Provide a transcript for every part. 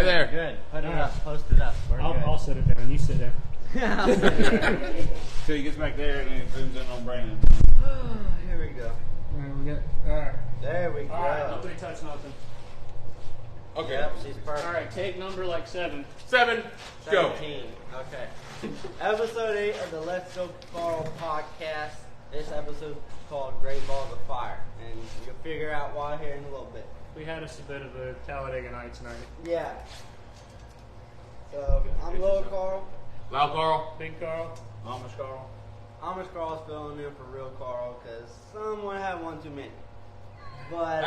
there. Good. Put it up. Post it up. I'll sit it down. You sit down. Till he gets back there and then he zooms in on Brandon. Here we go. All right. There we go. All right. Nobody touch nothing. Okay. Yep, she's perfect. All right. Take number like 7. 7. Go. 17. Okay. Episode 8 of the Let's Go Carl podcast. This episode is called Great Balls of Fire. And you'll figure out why here in a little bit. We had us a bit of a Talladega night tonight. Yeah. So, I'm Little Carl. Loud Carl. Big Carl. Amish Carl. Amish Carl's filling in for Real Carl because someone had one too many. But,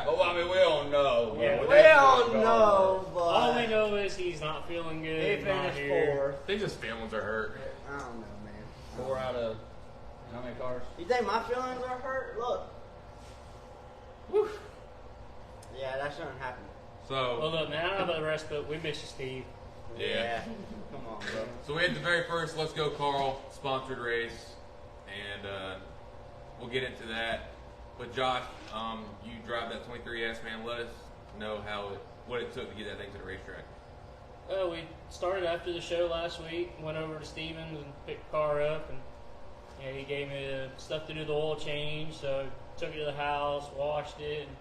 oh, I mean, we all know. Yeah, we all know, but all we know is he's not feeling good. he He's not finished here. 4th. I think his feelings are hurt. I don't know, man. 4 out of how many cars? You think my feelings are hurt? Look. Whew. Yeah, that shouldn't happen. So, Well, look, man, I don't know about the rest, but we miss you, Steve. yeah. Come on, bro. So we had the very first Let's Go Carl sponsored race, and we'll get into that. But Josh, you drive that 23S, man. Let us know what it took to get that thing to the racetrack. Well, we started after the show last week, went over to Stevens and picked the car up, and he gave me the stuff to do the oil change, so I took it to the house, washed it, and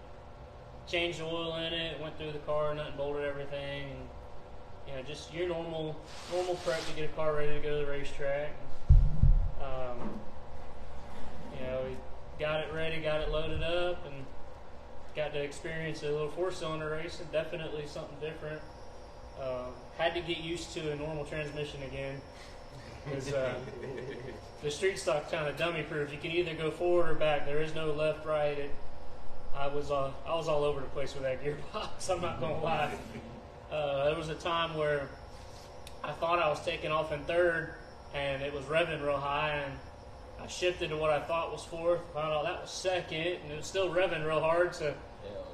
changed the oil in it, went through the car, nut and bolted everything, and just your normal prep to get a car ready to go to the racetrack. We got it ready, got it loaded up, and got to experience a little 4-cylinder racing. Definitely something different. Had to get used to a normal transmission again, because the street stock kind of dummy proof. You can either go forward or back. There is no left, right. I was all over the place with that gearbox. I'm not gonna lie. There was a time where I thought I was taking off in 3rd, and it was revving real high, and I shifted to what I thought was 4th. Found out that was 2nd, and it was still revving real hard. So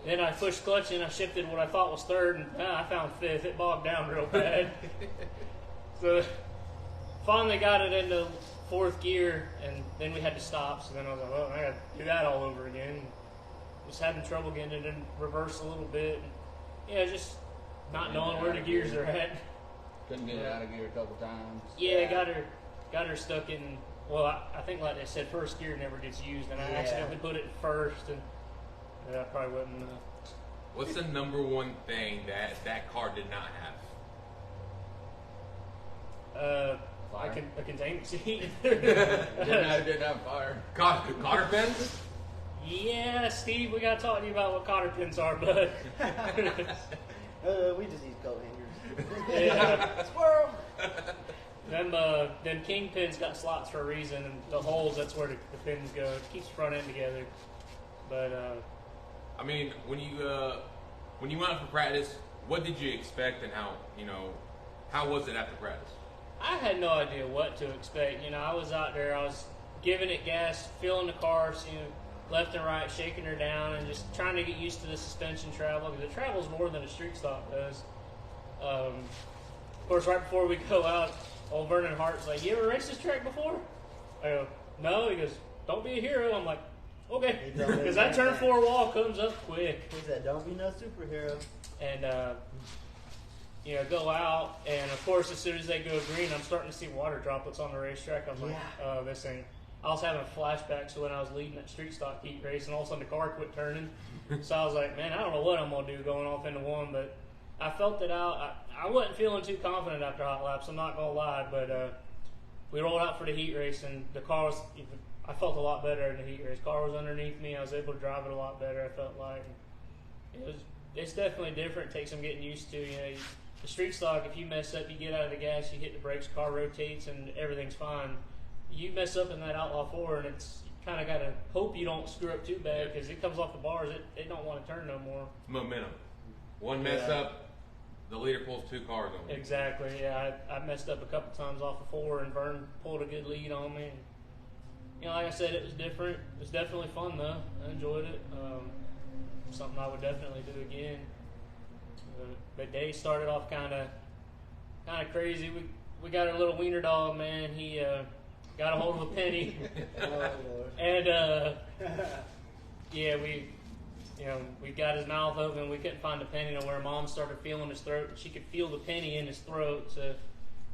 then I pushed clutch and I shifted to what I thought was 3rd, and I found 5th. It bogged down real bad. So finally got it into 4th gear, and then we had to stop. So then I was like, well, I got to do that all over again. Was having trouble getting it in reverse a little bit. And, just not knowing where the gears are at. Couldn't get it out of gear a couple times. Yeah, got her stuck in. Well, I think like they said, 1st gear never gets used, and I accidentally put it in 1st, and that probably wasn't. What's the number one thing that car did not have? A containment seat. Didn't have fire. Cotter pins? Yeah, Steve, we gotta talk to you about what cotter pins are, bud. We just use coat hangers. Yeah. Squirrel! Them king pins got slots for a reason, and the holes, that's where the pins go. It keeps the front end together. But, I mean, when you went out for practice, what did you expect, and how was it after practice? I had no idea what to expect. I was out there, I was giving it gas, feeling the car, left and right, shaking her down, and just trying to get used to the suspension travel, because it travels more than a street stock does. Of course, right before we go out, old Vernon Hart's like, you ever raced this track before? I go, no. He goes, don't be a hero. I'm like, okay. Because that turn 4 wall comes up quick. He said, don't be no superhero. And, go out, and of course, as soon as they go green, I'm starting to see water droplets on the racetrack. I'm like, oh, this ain't. I was having flashbacks to when I was leading that street stock heat race, and all of a sudden the car quit turning. So I was like, man, I don't know what I'm going to do going off into 1, but I felt it out. I wasn't feeling too confident after hot laps, I'm not going to lie, but we rolled out for the heat race, and the car was, I felt a lot better in the heat race. The car was underneath me. I was able to drive it a lot better, I felt like. It's definitely different. It takes some getting used to. The street stock, if you mess up, you get out of the gas, you hit the brakes, car rotates, and everything's fine. You mess up in that Outlaw 4, and you kind of got to hope you don't screw up too bad, because it comes off the bars, it don't want to turn no more. Momentum. One mess up, the leader pulls 2 cars on you. Exactly, yeah. I messed up a couple times off of 4, and Vern pulled a good lead on me. And, like I said, it was different. It was definitely fun, though. I enjoyed it. Something I would definitely do again. The day started off kind of crazy. We got our little wiener dog, man. He got a hold of a penny, and we we got his mouth open. We couldn't find a penny nowhere. Mom started feeling his throat. She could feel the penny in his throat. So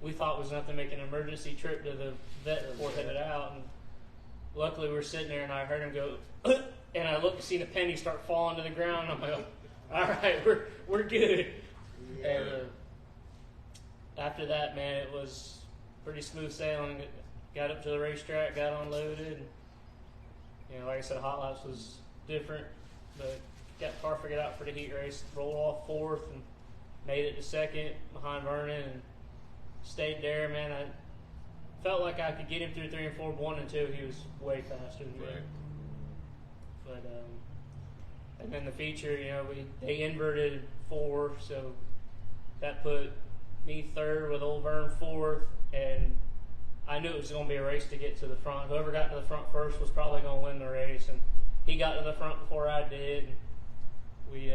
we thought it was enough to make an emergency trip to the vet before headed out. And luckily, we were sitting there, and I heard him go, and I looked to see the penny start falling to the ground. And I'm like, all right, we're good. Yeah. And after that, man, it was pretty smooth sailing. Got up to the racetrack, got unloaded. And, like I said, Hot Laps was different, but got the car figured out for the heat race. Rolled off fourth and made it to second behind Vernon and stayed there, man. I felt like I could get him through 3 and 4, 1 and 2. He was way faster than me. Right. But and then the feature, they inverted 4, so that put me third with old Vern fourth, and I knew it was going to be a race to get to the front. Whoever got to the front first was probably going to win the race, and he got to the front before I did. And we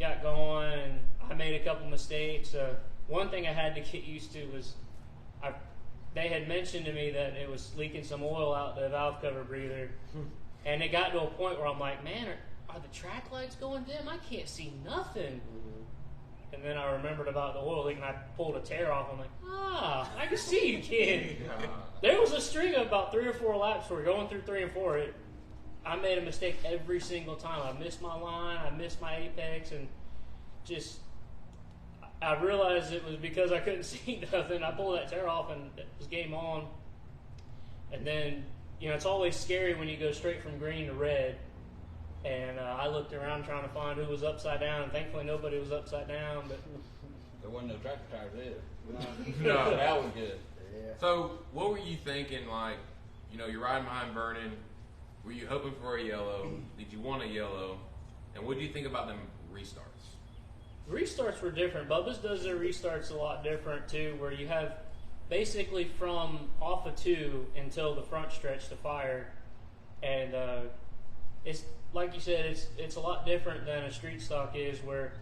got going, and I made a couple mistakes. One thing I had to get used to was they had mentioned to me that it was leaking some oil out the valve cover breather, and it got to a point where I'm like, man, are the track lights going dim? I can't see nothing. And then I remembered about the oil leak, and I pulled a tear off. I'm like, I can see you, kid. There was a string of about 3 or 4 laps where going through 3 and 4, I made a mistake every single time. I missed my line, I missed my apex, and just I realized it was because I couldn't see nothing. I pulled that tear off, and it was game on. And then, it's always scary when you go straight from green to red. And I looked around trying to find who was upside down, and thankfully nobody was upside down. But There wasn't no tractor tires there. No. That was good. Yeah. So, what were you thinking? Like, you're riding behind Vernon. Were you hoping for a yellow? Did you want a yellow? And what do you think about them restarts? restarts were different. Bubba's does their restarts a lot different too, where you have basically from off of 2 until the front stretch to fire, and it's like you said, it's a lot different than a street stock is, where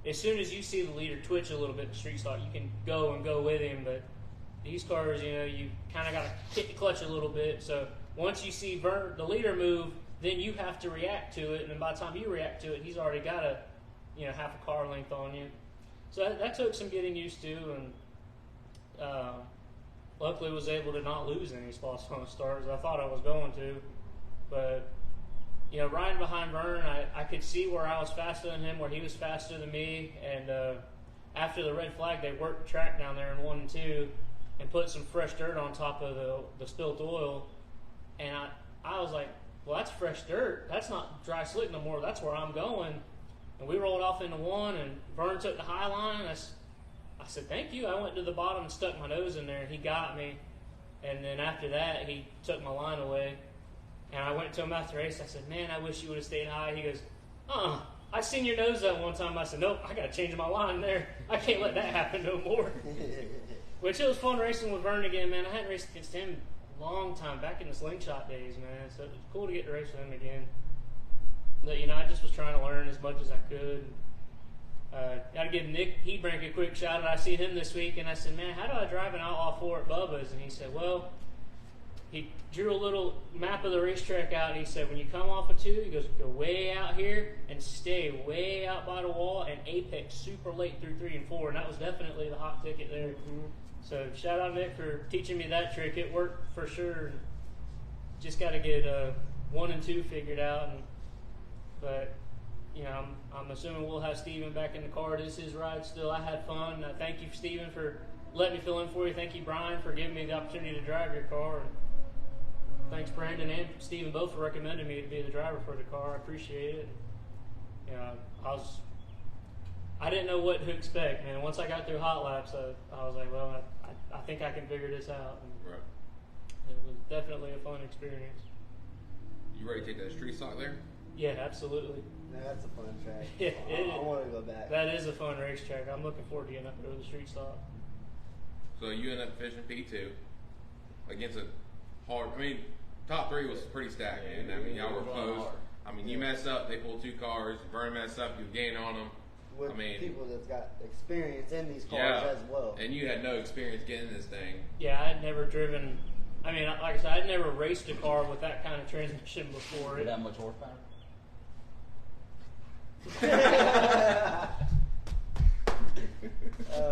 as soon as you see the leader twitch a little bit in street stock, you can go with him. But these cars, you kind of got to hit the clutch a little bit. So once you see the leader move, then you have to react to it, and then by the time you react to it, he's already got a half a car length on you. So that took some getting used to, and luckily was able to not lose any spots on the start as I thought I was going to. But riding behind Vern, I could see where I was faster than him, where he was faster than me. And after the red flag, they worked the track down there in 1 and 2 and put some fresh dirt on top of the spilt oil. And I was like, well, that's fresh dirt. That's not dry slick no more. That's where I'm going. And we rolled off into 1, and Vern took the high line. I said, thank you. I went to the bottom and stuck my nose in there, and he got me. And then after that, he took my line away. And I went to him after the race. I said, man, I wish you would have stayed high. He goes, I seen your nose up one time. I said, nope, I got to change my line there. I can't let that happen no more. Which it was fun racing with Vern again, man. I hadn't raced against him a long time, back in the slingshot days, man. So it was cool to get to race with him again. But, I just was trying to learn as much as I could. Got to give Nick Heatbrink a quick shout out. I seen him this week, and I said, man, how do I drive an Outlaw 4 at Bubba's? And he said, well, he drew a little map of the racetrack out, and he said, when you come off of 2, he goes, go way out here and stay way out by the wall and apex super late through 3 and 4. And that was definitely the hot ticket there. Mm-hmm. So shout out Nick for teaching me that trick. It worked for sure. Just got to get 1 and 2 figured out. But I'm assuming we'll have Steven back in the car. This is his ride still. I had fun. Thank you, Steven, for letting me fill in for you. Thank you, Brian, for giving me the opportunity to drive your car. And thanks, Brandon and Steven, both for recommending me to be the driver for the car. I appreciate it. I didn't know what to expect, man. Once I got through hot laps, I was like, well, I think I can figure this out. And Right. it was definitely a fun experience. You ready to take that street stock there? Yeah, absolutely. No, that's a fun track. Yeah, I want to go back. That is a fun racetrack. I'm looking forward to getting up there with the street stock. So you end up finishing P2 against a hard. Top 3 was pretty stacked, man. Y'all were close. You mess up, they pull 2 cars. Vern mess up, you gain on them. With people that's got experience in these cars as well. And you had no experience getting this thing. Yeah, I'd never driven. Like I said, I'd never raced a car with that kind of transmission before. With that much horsepower?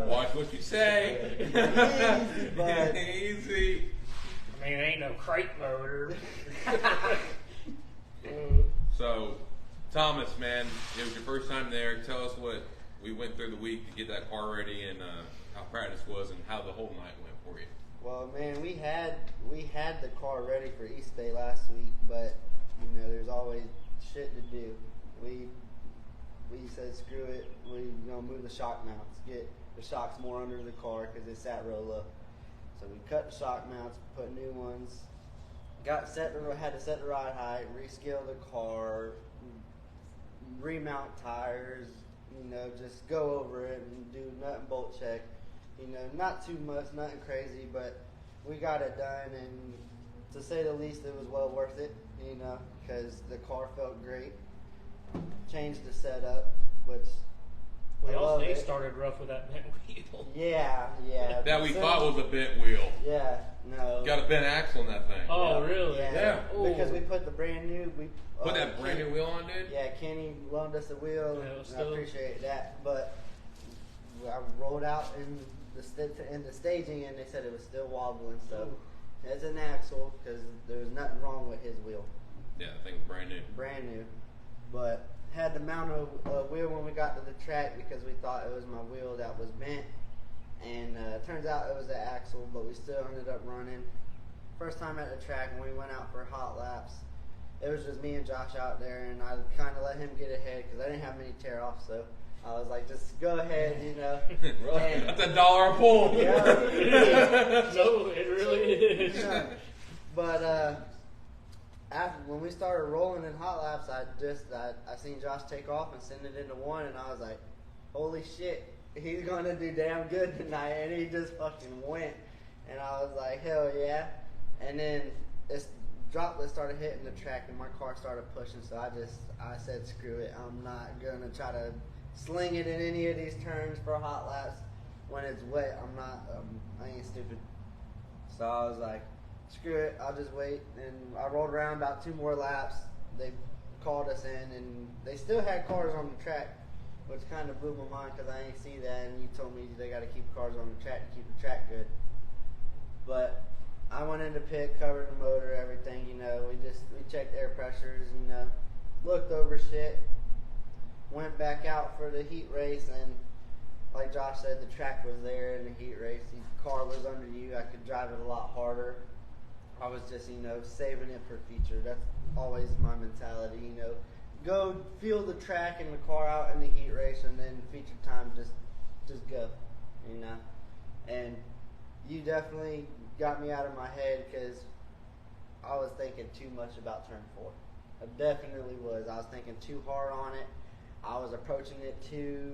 Watch what you say. Easy, bud. Easy. I mean, it ain't no crate motor. So, Thomas, man, it was your first time there. Tell us what we went through the week to get that car ready and how practice was and how the whole night went for you. Well, man, we had the car ready for East Bay last week, but you know, there's always shit to do. We said screw it. We gonna move the shock mounts, get the shocks more under the car because it sat real low. So we cut the shock mounts, put new ones. Had to set the ride height, rescale the car, remount tires. You know, just go over it and do nut and bolt check. You know, not too much, nothing crazy, but we got it done, and to say the least, it was well worth it, you know, because the car felt great. Changed the setup, which We I also love they it. started rough with that bent wheel. Yeah. That we So- thought was a bent wheel. Yeah, no. Got a bent axle in that thing. Oh, really? Yeah, Ooh. because we put the brand new. Put that brand new wheel on, dude? Yeah, Kenny loaned us a wheel, Yeah, it and was I still- appreciate that. But I rolled out in the staging, and they said it was still wobbling. So it's an axle because there was nothing wrong with his wheel, Yeah, that thing's brand new. brand new. But had to mount a wheel when we got to the track because we thought it was my wheel that was bent, and turns out it was the axle. But we still ended up running. First time at the track when we went out for hot laps. It was just me and Josh out there, and I kind of let him get ahead because I didn't have many tear offs, so I was like, just go ahead, you know. And- That's $1 a pull. Yeah. No, it really is. Yeah. But after when we started rolling in hot laps, I seen Josh take off and send it into one, and I was like, holy shit, he's gonna do damn good tonight, and he just fucking went, and I was like, hell yeah. And then this droplet started hitting the track, and my car started pushing, so I said screw it, I'm not gonna try to sling it in any of these turns for hot laps when it's wet. I ain't stupid. So I was like, screw it, I'll just wait. And I rolled around about 2 more laps. They called us in, and they still had cars on the track, which kind of blew my mind because I ain't see that. And you told me they got to keep cars on the track to keep the track good. But I went into pit, covered the motor, everything. You know, we checked air pressures. You know, looked over shit. Went back out for the heat race, and like Josh said, the track was there in the heat race. The car was under you. I could drive it a lot harder. I was just, you know, saving it for feature. That's always my mentality, you know. Go feel the track and the car out in the heat race, and then feature time, just go, you know. And you definitely got me out of my head because I was thinking too much about turn 4. I definitely was. I was thinking too hard on it. I was approaching it too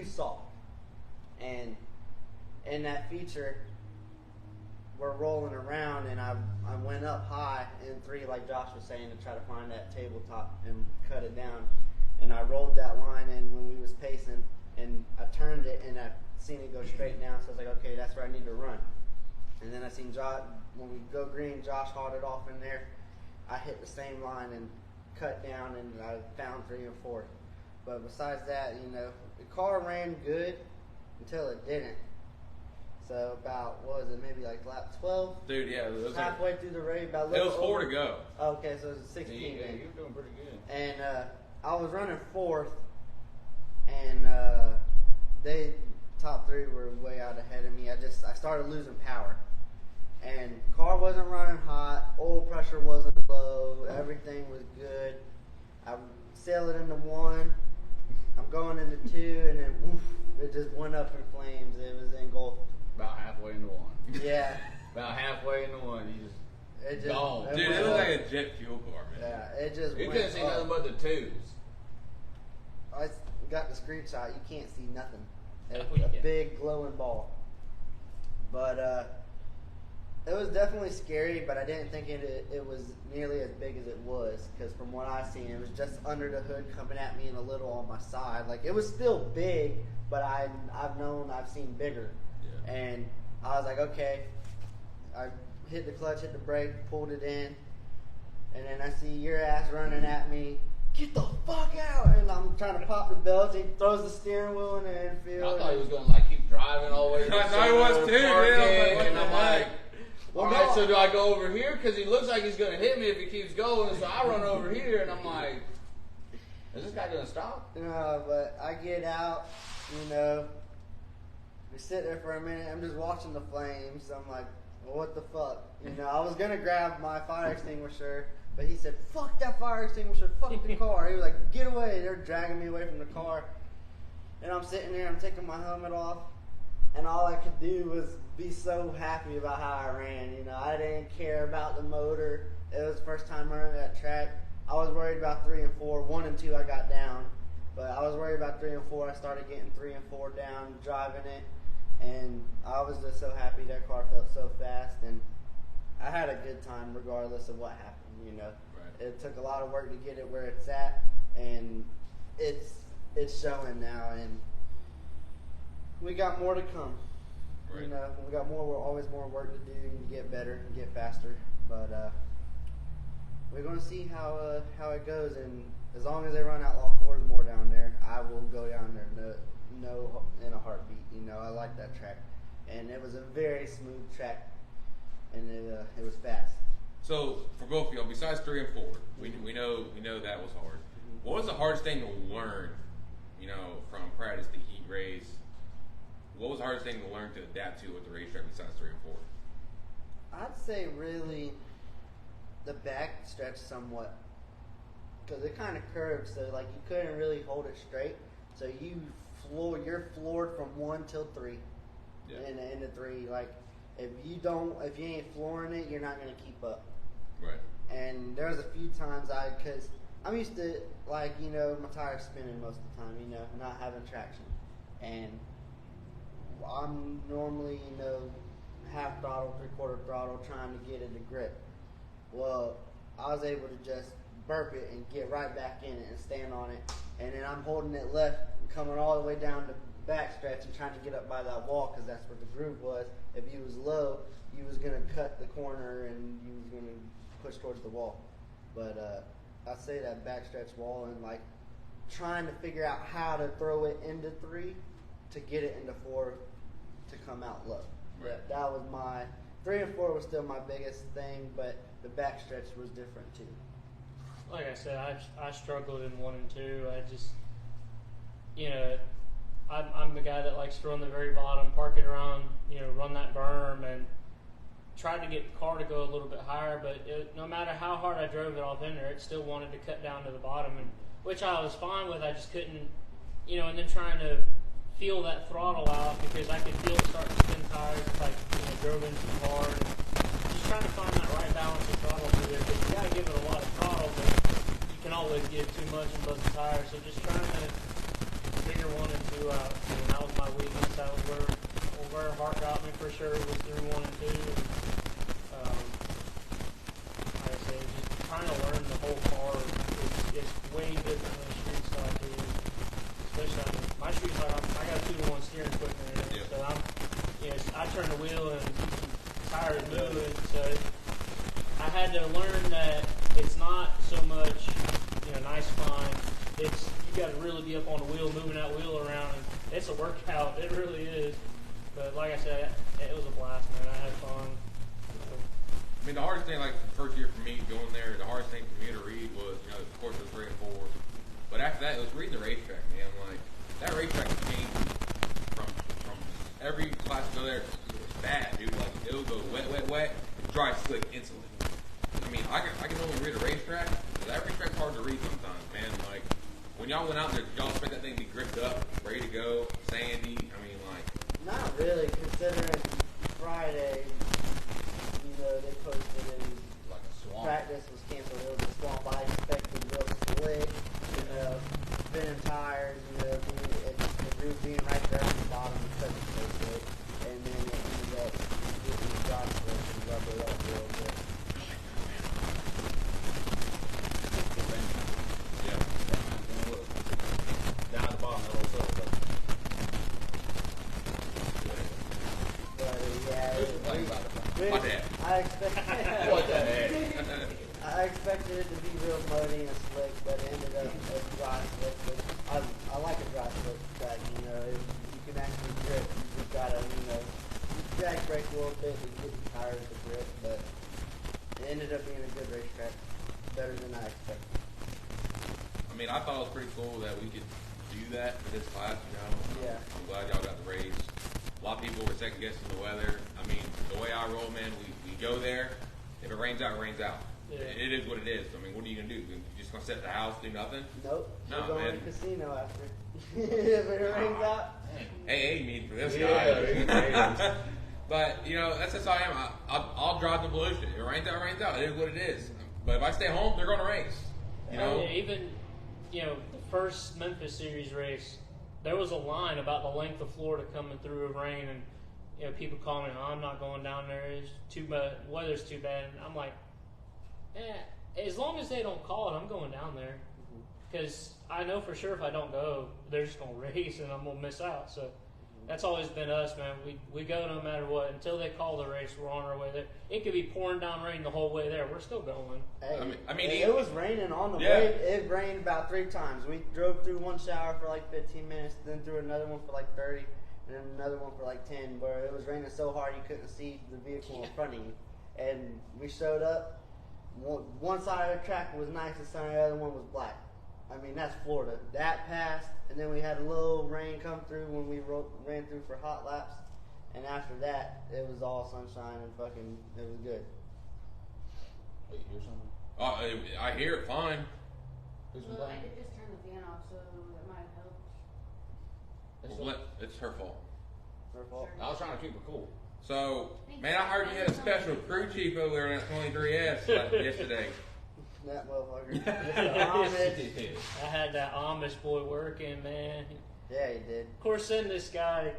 soft. And in that feature, we're rolling around, and I went up high in 3, like Josh was saying, to try to find that tabletop and cut it down. And I rolled that line in when we was pacing, and I turned it, and I seen it go straight down. So I was like, okay, that's where I need to run. And then I seen Josh, when we go green, Josh hauled it off in there. I hit the same line and cut down, and I found 3 and 4. But besides that, you know, the car ran good until it didn't. So about, what was it, maybe like lap 12? Dude, yeah. It was Halfway through the race, about a it little was 4 over. to go. Okay, so it was 16 Yeah, then. you're doing pretty good. And I was running 4th, and they top 3 were way out ahead of me. I started losing power, and car wasn't running hot, oil pressure wasn't low, everything was good. I sailed it into 1. I'm going into 2, and then woof, it just went up in flames. It was engulfed. About halfway into 1. Yeah. About halfway into 1, you just It just gone. Dude, it went looked up. like a jet fuel car, man. Yeah, it just You went couldn't see up. nothing but the twos. I got the screenshot. You can't see nothing. It's Oh, yeah. a big glowing ball. But it was definitely scary, but I didn't think it was nearly as big as it was. Because from what I seen, it was just under the hood coming at me and a little on my side. Like, it was still big, but I've seen bigger. Yeah. And I was like, okay. I hit the clutch, hit the brake, pulled it in. And then I see your ass running at me, get the fuck out. And I'm trying to pop the belts. He throws the steering wheel in the infield. I thought he was going to like keep driving all the way to the I thought he was center, too, park yeah. it, and I'm like, Well, all right, no. so do I go over here? Because he looks like he's going to hit me if he keeps going. So I run over here, and I'm like, is this guy going to stop? No, but I get out, you know. We sit there for a minute. I'm just watching the flames. I'm like, well, what the fuck? You know, I was going to grab my fire extinguisher, but he said, fuck that fire extinguisher, fuck the car. He was like, get away. They're dragging me away from the car. And I'm sitting there, I'm taking my helmet off, and all I could do was be so happy about how I ran. You know, I didn't care about the motor. It was the first time running that track. I was worried about 3 and 4. 1 and 2 I got down, but I was worried about 3 and 4. I started getting 3 and 4 down, driving it, and I was just so happy that car felt so fast, and I had a good time regardless of what happened. You know, Right. It took a lot of work to get it where it's at, and it's showing now, and we got more to come. Right. You know, we got always more work to do and get better and get faster. But we're going to see how it goes. And as long as they run Outlaw 4s more down there, I will go down there no in a heartbeat. You know, I like that track, and it was a very smooth track, and it was fast. So for both of y'all, besides 3 and 4, we know that was hard. What was the hardest thing to learn? You know, from practice to heat race. What was the hardest thing to learn to adapt to at the racetrack besides 3 and 4? I'd say really the back stretch somewhat, because it kind of curved, so like you couldn't really hold it straight. So you're floored from 1 till 3, Yeah. and the end of 3. Like if you ain't flooring it, you're not gonna keep up. Right. And there was a few times because I'm used to, like, you know, my tires spinning most of the time, you know, not having traction, and I'm normally, you know, half throttle, 3/4 throttle, trying to get it to grip. Well, I was able to just burp it and get right back in it and stand on it, and then I'm holding it left, coming all the way down the back stretch and trying to get up by that wall, because that's where the groove was. If you was low, you was gonna cut the corner and you was gonna push towards the wall. But I'd say that backstretch wall and like trying to figure out how to throw it into 3 to get it into 4 to come out low. Right. That was my 3 and 4 was still my biggest thing, but the backstretch was different too. Like I said, I struggled in 1 and 2. I just, you know, I'm the guy that likes to run the very bottom, park it around, you know, run that berm, and tried to get the car to go a little bit higher. But no matter how hard I drove it off in there, it still wanted to cut down to the bottom, and which I was fine with. I just couldn't, you know, and then trying to feel that throttle out because I could feel it starting to spin tires if I, you know, drove into the car. And just trying to find that right balance of throttle through there, because you got to give it a lot of throttle, but you can always give too much and buzz the tires. So just trying to figure 1 and 2 out. And that was my weakness. That was where Hart got me for sure, was through 1 and 2. And, like I said, just trying to learn the whole car is way different than a street stock is. Especially my street stock, I got a 2-to-1 steering equipment in it, Yeah. so I turn the wheel and tires moving. So I had to learn that it's not so much, you know, nice fine. It's you got to really be up on the wheel, moving that wheel around. And it's a workout. It really is. But like I said, it was a blast, man. I had fun. I mean, the hardest thing, like the first year for me going there, the hardest thing for me to read was, you know, of course, the 3 and 4. But after that, it was reading the racetrack, man. Like that racetrack changed from every class to go there. It was bad, dude. Like it would go wet, dry slick instantly. I mean, I can only read a racetrack. But that racetrack's hard to read sometimes, man. Like when y'all went out there, y'all expect that thing to be gripped up, ready to go, sandy. I mean, like Not really, considering Friday, you know, they posted in Like a swamp. practice was canceled. It was a swamp. I expected real slick, you know, spinning tires, you know, the groove being right there at the bottom because it's so slick. And then it ended up getting the dry slick and rubber up real good. yeah. Down at the bottom of the little circle. But yeah, Think about it. My dad. I expect. What the heck? I expected it to be real muddy and slick, but it ended up a dry slick. Which I like a dry slick track. You know, you can actually grip. You just gotta, drag brake a little bit to get tired of the grip. But it ended up being a good racetrack, better than I expected. I mean, I thought it was pretty cool that we could do that for this class. Yeah. I'm glad y'all got the race. A lot of people were second guessing the weather. I mean, the way I roll, man, we go there. If it rains out, it rains out. Yeah. It is what it is. I mean, what are you gonna do? You just gonna sit at the house, do nothing? Nope. No, We're going man. to the casino after. If it rains out. AA meeting for this Yeah. guy. But that's just how I am. I'll drive the pollution. If it rains out, it rains out. It is what it is. But if I stay home, they're gonna race. Yeah, even the first Memphis Series race, there was a line about the length of Florida coming through with rain, and people calling me, I'm not going down there. It's too bad. Weather's too bad. And I'm like, as long as they don't call it, I'm going down there because I know for sure if I don't go, they're just gonna race and I'm gonna miss out. So that's always been us, man. We go no matter what until they call the race. We're on our way there. It could be pouring down rain the whole way there. We're still going. Hey, I mean, it was raining on the Yeah. way. It rained about 3 times. We drove through one shower for like 15 minutes, then through another one for like 30, and then another one for like 10, where it was raining so hard you couldn't see the vehicle in front of you. And we showed up. One side of the track was nice, the side of the other one was black. I mean, that's Florida. That passed, and then we had a little rain come through when we ran through for hot laps. And after that, it was all sunshine and it was good. Wait, you hear something? I hear it fine. Who's Well, I playing? did just turn the fan off, so that might help. Well, it's her fault. Her fault. I was trying to keep it cool. So, man, I heard you had a special crew chief over there in that 23S yesterday. That motherfucker. Amish. I had that Amish boy working, man. Yeah, he did. Of course, then this guy.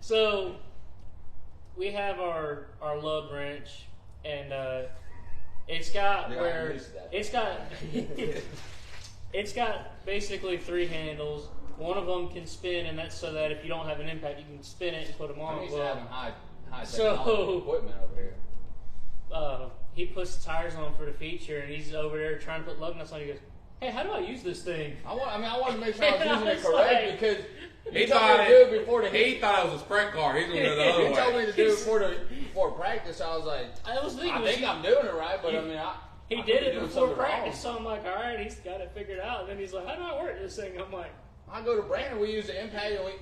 So we have our lug wrench, and it's got Yeah, I'm where used to that. it's got basically 3 handles. One of them can spin, and that's so that if you don't have an impact, you can spin it and put them I'm on. used to having high So- technology equipment over here. He puts the tires on for the feature, and he's over there trying to put lug nuts on. He goes, "Hey, how do I use this thing?" I wanted to make sure I was using it It's correct like- because He he told me thought to it- do it before the He thought it was a sprint car. He's going to go the other He told me way. to do it before practice. I was like, I was thinking, I think I'm doing it right, but I mean, he I could did be it doing before something practice, wrong. so I'm like, all right, he's got it figured out. And then he's like, how do I work this thing? I'm like, I go to Brandon, we use the impact, and we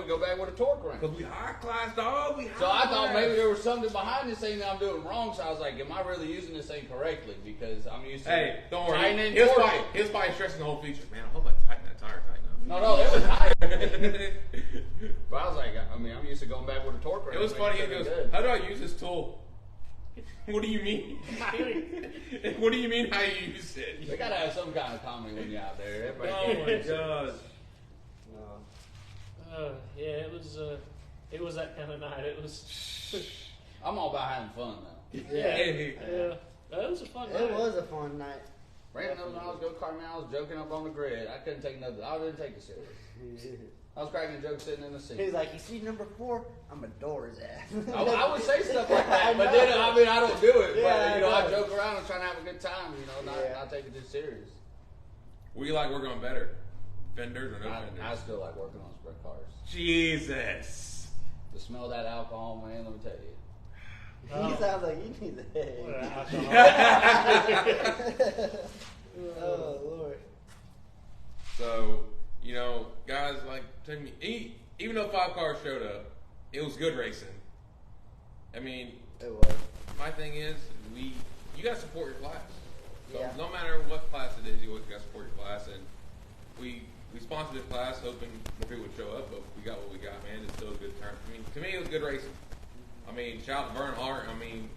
go back with a torque wrench. Because we high class, dog. We high So I thought class. maybe there was something behind this thing that I'm doing wrong. So I was like, am I really using this thing correctly? Because I'm used to Hey, don't worry. tightening He was torque. probably stressing the whole feature. Man, I hope I tighten that tire tight No, it was tight. But I was like, I mean, I'm used to going back with a torque wrench. It was Make funny. He sure goes, it's good. "How do I use this tool?" What do you mean? What do you mean how you use it? They gotta have some kind of comedy when you're out there. Everybody Oh can't- my gosh. No. yeah, it was that kind of night. It was, I'm all about having fun though. yeah, Hey. It was a fun night. It was a fun night. Brandon knows when I was go karting, I was joking up on the grid. I couldn't take nothing. I didn't take it serious. I was cracking jokes sitting in the seat. He's like, you see number 4? I'm gonna door his ass. I would say stuff like that, I but know. then I don't do it. Yeah, But I I know. joke around and trying to have a good time. Yeah. Not take it too serious. We like working on better fenders or no I fenders. still like working on sprint cars. Jesus. The smell of that alcohol, man. Let me tell you. He sounds like he needs a What head. a- Oh Lord. So, guys, like, to me, even though 5 cars showed up, it was good racing. I mean, It was. my thing is, you gotta support your class. So Yeah. no matter what class it is, you always gotta support your class. And we sponsored this class hoping more people would show up, but we got what we got, man. It's still a good turn. I mean, to me, it was good racing. I mean, shout out to Vernon Hart. I mean,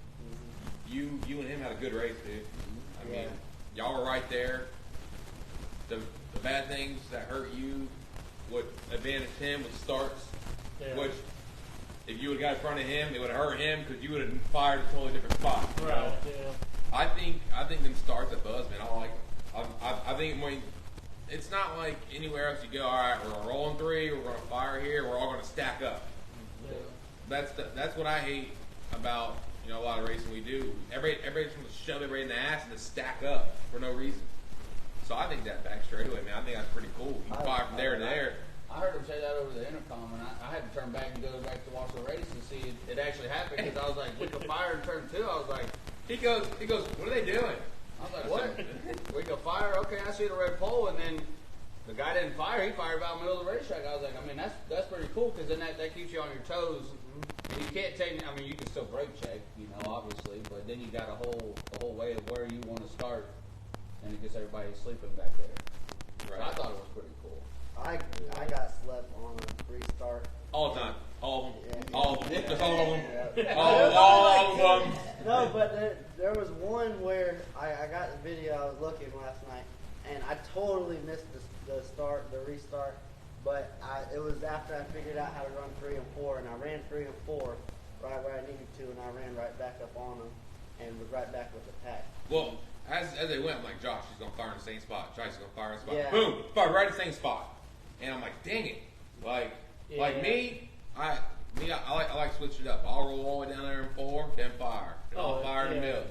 you and him had a good race, dude. I mean, Yeah. y'all were right there. The bad things that hurt you, what advantaged him with starts, Yeah. which if you would have got in front of him, it would have hurt him because you would have fired a totally different spot. you know? Right, yeah. I think them starts at Buzz, man. I like them. I think when it's not like anywhere else you go. All right, we're rolling 3. We're going to fire here. We're all going to stack up. Yeah. That's what I hate about you know, a lot of racing we do, everybody just wants to shove everybody in the ass and just stack up for no reason. So I think that back straightaway, man, I think that's pretty cool. You can fire from there to there. I heard him say that over the intercom, and I had to turn back and go back to watch the race and see it actually happened, because I was like, we could fire in turn 2. I was like, He goes, what are they doing? I was like, what? We could fire? Okay, I see the red pole, and then the guy didn't fire. He fired about the middle of the racetrack. I was like, I mean, that's pretty cool, because then that keeps you on your toes. And you can't take. I mean, you can still brake check, you know, obviously, but then you got a whole way of where you want to start, and it gets everybody sleeping back there. Right. So I thought it was pretty cool. I got slept on a restart. All the time. All of them. Yeah. All of them. Just all of them. Yeah. All of them. No, but there was one where I got the video. I was looking last night, and I totally missed the restart. But it was after I figured out how to run 3 and 4, and I ran 3 and 4 right where I needed to, and I ran right back up on them, and was right back with the pack. Well, as they went, I'm like, Josh, he's going to fire in the same spot. Josh is going to fire in the spot. Yeah. Boom, fire right in the same spot. And I'm like, dang it. Like me, I like to switch it up. I'll roll all the way down there in 4, then fire. And I'll fire in the middle.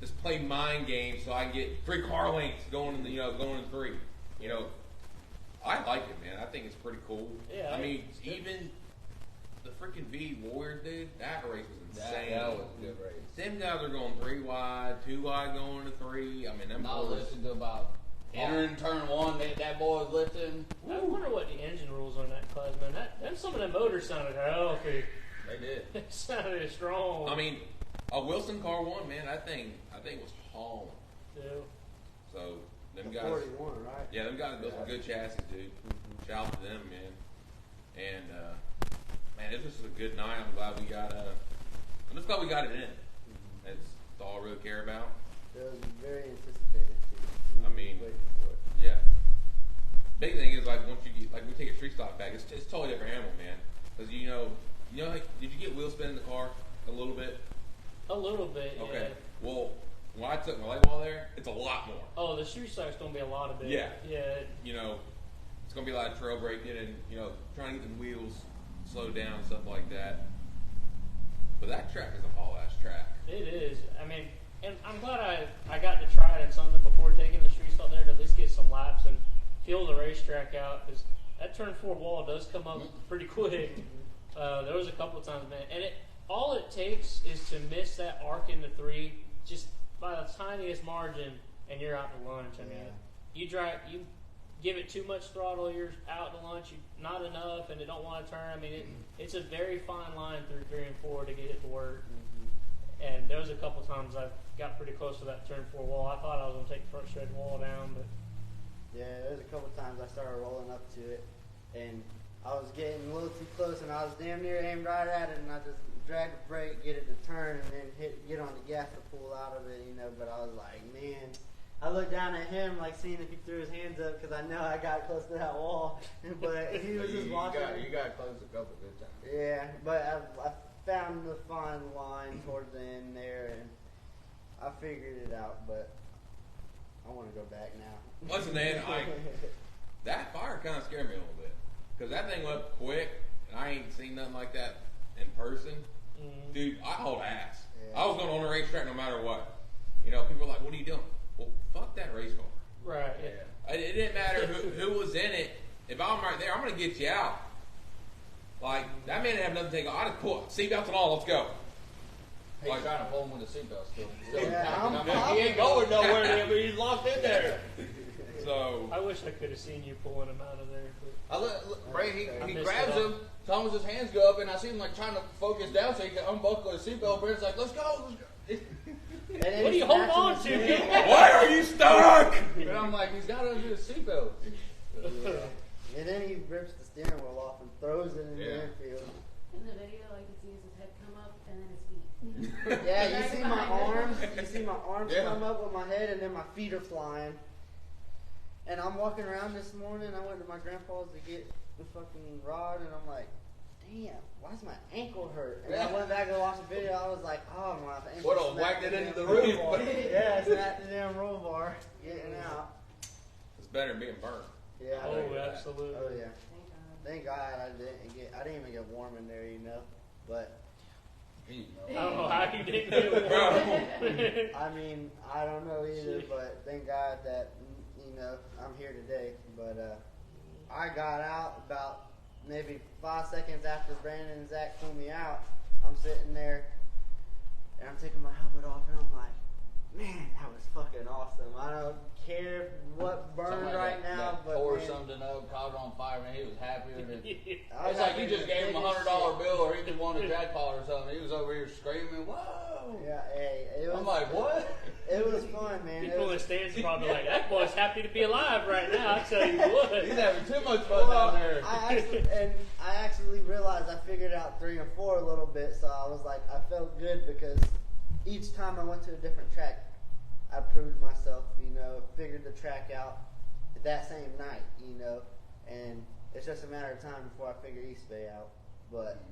Just play mind games so I can get 3 car lengths going in going in 3. You know, I like it, man. I think it's pretty cool. Yeah, I mean, even the freaking V Warriors, dude, that race was insane. That was a good race. Them guys are going 3 wide, 2 wide going to 3. I mean, them Not boys. listening to about entering turn 1. That boy was lifting. I wonder what the engine rules on that class, man. That some of them motors sounded healthy. They did. It sounded strong. I mean, a Wilson car 1, man. I think was hauling. Yeah. So them The guys, 41, right? yeah, them guys built some good chassis, dude. Shout out to them, man. And man, this was a good night. I'm glad we got I'm just glad we got it in. That's all I really care about. It was very anticipated too. I mean, Waiting for it. yeah. Big thing is like once you get we take a street stock back, it's totally different animal, man. Because you know, like, did you get wheel spin in the car a little bit? A little bit, Okay. yeah. Well, when I took my light wall there, it's a lot more. Oh, the street stock's gonna be a lot of it. Yeah. Yeah. You know, it's gonna be a lot of trail braking and trying to get the wheels slowed down and stuff like that. But that track is a haul ass track. It is. I mean, and I'm glad I got to try it in something before taking the street stock there to at least get some laps and feel the racetrack out, because that turn 4 wall does come up pretty quick. There was a couple of times, man, and all it takes is to miss that arc into 3 just by the tiniest margin, and you're out to lunch. I mean, you give it too much throttle, you're out to lunch. Not enough, and it don't want to turn. I mean, it's a very fine line through 3 and 4 to get it to work. And there was a couple times I got pretty close to that turn 4 wall. I thought I was going to take the front straight wall down, but Yeah, there was a couple times I started rolling up to it, and I was getting a little too close, and I was damn near aimed right at it, and I just dragged the brake, get it to turn, and then get on the gas to pull out of it, But I was like, man. I looked down at him, like seeing if he threw his hands up, because I know I got close to that wall. But he was just watching. You got close a couple good times. Yeah, but I found the fine line towards the end there, and I figured it out. But I want to go back now. Listen, man, that fire kind of scared me a little bit, because that thing went quick, and I ain't seen nothing like that in person. Dude, I hauled ass. Yeah. I was going on the racetrack no matter what. People were like, "What are you doing?" Well, fuck that race car. right. Yeah. It didn't matter who was in it. If I'm right there, I'm going to get you out. Like, that man didn't have nothing to take off. I just pull seatbelts and all. Let's go. He's trying to pull him with the seatbelt still. Yeah, He ain't going nowhere, but he's locked in there. So I wish I could have seen you pulling him out of there. But Ray, I he missed grabs it all. him. Thomas's hands go up, and I see him like trying to focus down so he can unbuckle his seatbelt. Brent's like, "Let's go, let's go." And then What do he's you hold snatching on the to? steering wheel. why are you stuck? And I'm like, he's got to undo his seatbelt. Yeah. And then he rips the steering wheel off and throws it in the infield. In the video, I could see his head come up and then his feet. Yeah, you Right see my behind him. arms. You see my arms Yeah. come up with my head, and then my feet are flying. And I'm walking around this morning. I went to my grandpa's to get the fucking rod, and I'm like, damn, why's my ankle hurt? And I went back and watched the video. I was like, oh, my ankle. What a snapped whacked it the into damn the roll roof. bar. Yeah, snapped the damn roll bar. Getting out. It's better than being burnt. Yeah. oh, that. absolutely. Oh yeah. Thank God. Thank God I didn't even get warm in there, But He I don't know how you didn't get one. I mean, I don't know either, but thank God that, I'm here today. But I got out about maybe 5 seconds after Brandon and Zach pulled me out. I'm sitting there, and I'm taking my helmet off, and I'm like, man, that was fucking awesome. I don't care what burned right now, but tore man, something up, caught it on fire, man. He was happier than. I It's like you just gave him a $100 bill, or he just won a jackpot or something. He was over here screaming, "Whoa!" Yeah, hey, it was. I'm like, what? It was fun, man. People in the stands are probably like, that boy's happy to be alive right now. I tell you what. He's having too much fun down there. I actually realized I figured out 3 and 4 a little bit, so I was like, I felt good because each time I went to a different track, I proved myself, figured the track out that same night, and it's just a matter of time before I figure East Bay out. But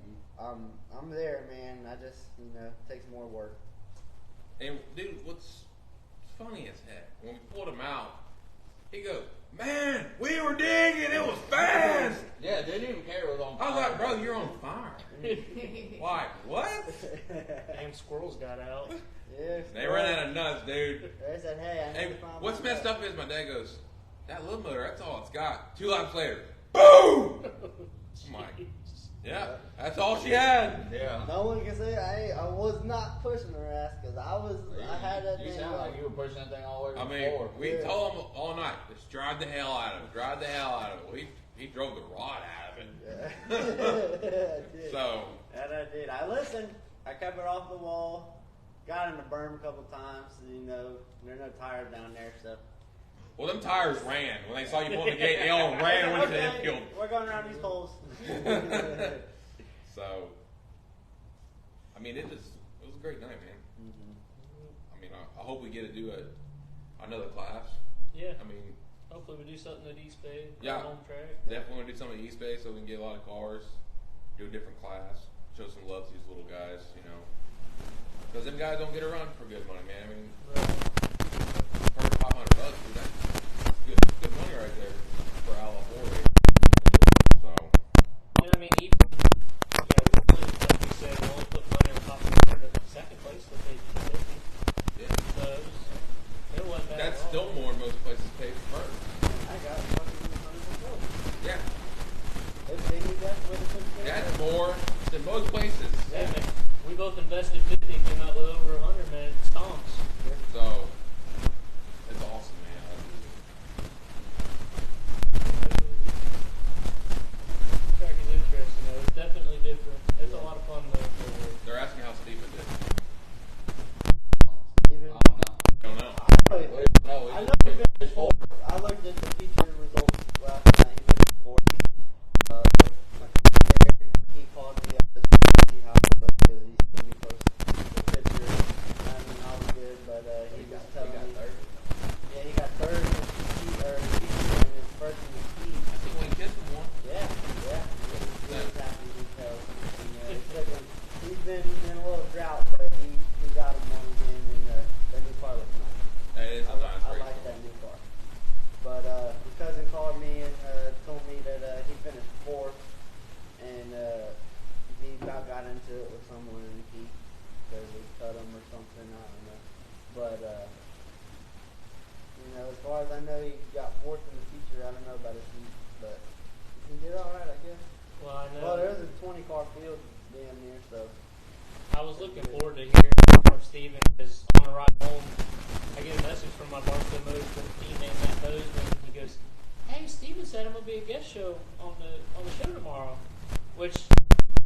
I'm there, man. I just, it takes more work. And dude, what's funny as heck, when we pulled him out, he goes, "Man, we were digging, it was fast." Yeah, didn't even care it was on fire. I was like, "Bro, you're on fire." Like, what? Damn squirrels got out. Yeah, They ran out of nuts, dude. They said, hey, I need Hey, to find what's my messed nut. up is my dad goes, "That little motor, that's all it's got." 2 laps later, boom! I'm like, yeah, that's all she had. Yeah. No one can say I was not pushing her ass because I had that You thing sound like on. you were pushing that thing all the way to I the mean, floor. we Yeah. told him all night, just drive the hell out of it, drive the hell out of it. Well, he drove the rod out of it. Yeah. I did. So, That I did. I listened. I kept it off the wall. Got in the berm a couple times. There are no tires down there, so. well, them tires ran. When they saw you pulling the gate, they all ran and went to the infield. We're going around these holes. So, I mean, it was a great night, man. I mean, I hope we get to do another class. Yeah. I mean, Hopefully we do something at East Bay. Yeah. Home track. definitely want to do something at East Bay so we can get a lot of cars, do a different class, show some love to these little guys, because them guys don't get around for good money, man. I mean, Right. $500, dude, that's good money right there for outlaw 4. So, And I mean, even, like you said, we'll only put money on top of the second place that they did. yeah, So it wasn't bad that's at all. still more than most places pay for first. I got fucking 100%. Yeah, If they need that, with the that's more than most places. Yeah, man. We both invested 50 and came out with over 100, man. Stomps. So, it's awesome, man. Track is interesting, though. It's definitely different. It's a lot of fun, though. They're asking how Stephen did. Even, Don't know. I know he finished fourth. I looked at the feature results last night. He finished fourth. He called me up to see how I looked because he seen me post the picture. I mean, I was good, but he was telling me. third. Yeah, he got third in his heat, or his feature, and his first in his heat. I think when kids won. Yeah. He was happy because he's been in a little drought, but he got him one again, and the new car looks nice. That is a nice I race like car. that new car. But his cousin called me and told me that he finished fourth, and he about got into it with someone in the heat because they cut him or something. I don't know. But as far as I know, he got fourth in the feature. I don't know about his heat, but he did all right, I guess. Well, I know. Well, there's a 20-car field damn near, so. I was looking forward to hearing from Steven because on the ride home, I get a message from my Barstow Motorsports teammate Matt Bozeman. He goes, "Hey, Steven said I'm gonna be a guest show on the show tomorrow," which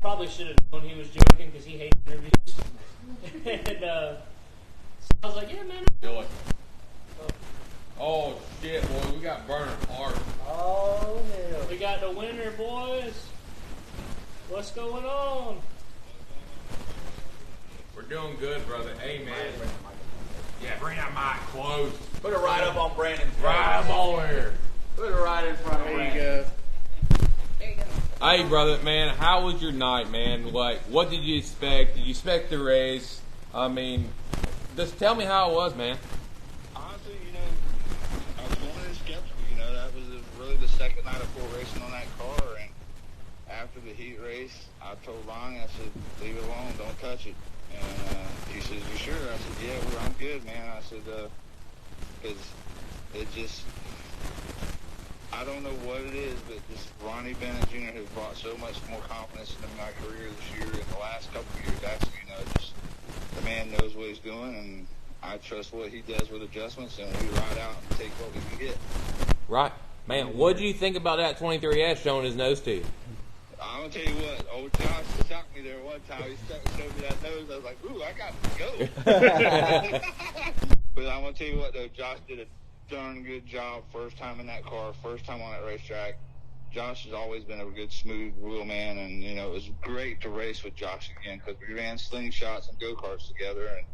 probably should have known he was joking because he hates interviews. And so I was like, "Yeah, man." Do it. Oh shit, boy, we got Vernon Hart. Oh, hell. We got the winner, boys. What's going on? We're doing good, brother. Hey, man. Yeah, bring that mic close. Put it right up on Brandon's face. Right up on here. Put it right in front of Brandon. Hey, brother, man, how was your night, man? Like, what did you expect? Did you expect the race? I mean, just tell me how it was, man. Honestly, I was going in skeptical. That was really the second night of full racing on that car, and after the heat race, I told Ronnie, I said, leave it alone, don't touch it. And he says, you sure? I said, yeah, well, I'm good, man. I said, because it just, I don't know what it is, but this Ronnie Bennett Jr. has brought so much more confidence into my career this year and the last couple of years. Actually, you know, just the man knows what he's doing, and I trust what he does with adjustments, and we ride out and take what we can get. Right. Man, what do you think about that 23S showing his nose to you? I'm going to tell you what, old Josh shocked me there one time. He showed me that nose. I was like, ooh, I got to go. But I'm going to tell you what, though, Josh did a darn good job first time in that car, first time on that racetrack. Josh has always been a good, smooth wheel man, and, you know, it was great to race with Josh again because we ran slingshots and go-karts together, and,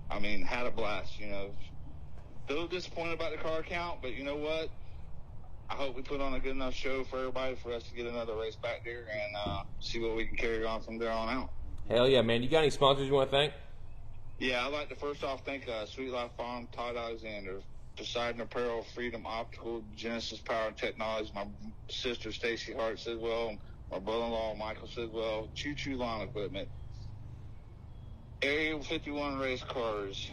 I mean, had a blast, you know. A little disappointed about the car count, but you know what? I hope we put on a good enough show for everybody for us to get another race back there and see what we can carry on from there on out. Hell yeah, man. You got any sponsors you want to thank? Yeah, I'd like to first off thank Sweet Life Farm, Todd Alexander, Poseidon Apparel, Freedom Optical, Genesis Power and Technology, my sister Stacy Hart Sidwell, my brother-in-law Michael Sidwell, Choo Choo Lawn Equipment, Area 51 Race Cars,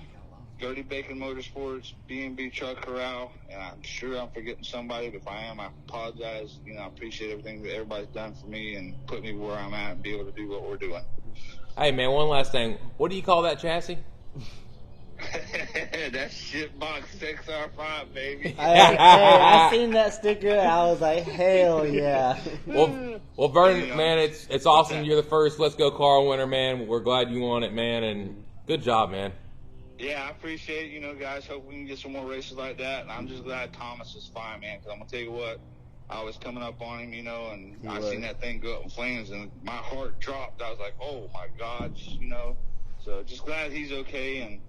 Dirty Bacon Motorsports, B&B Truck Corral, and I'm sure I'm forgetting somebody, but if I am, I apologize. You know, I appreciate everything that everybody's done for me and put me where I'm at and be able to do what we're doing. Hey, man, one last thing. What do you call that chassis? That's Shitbox 6R5, baby. Hey, I seen that sticker and I was like, hell yeah. Well, Vernon, man, it's awesome. You're the first Let's Go Carl winner, man. We're glad you won it, man, and good job, man. Yeah, I appreciate it. You know, guys, hope we can get some more races like that. And I'm just glad Thomas is fine, man, because I'm going to tell you what, I was coming up on him, you know, and I seen that thing go up in flames, and my heart dropped. I was like, oh, my God, you know. So just glad he's okay, and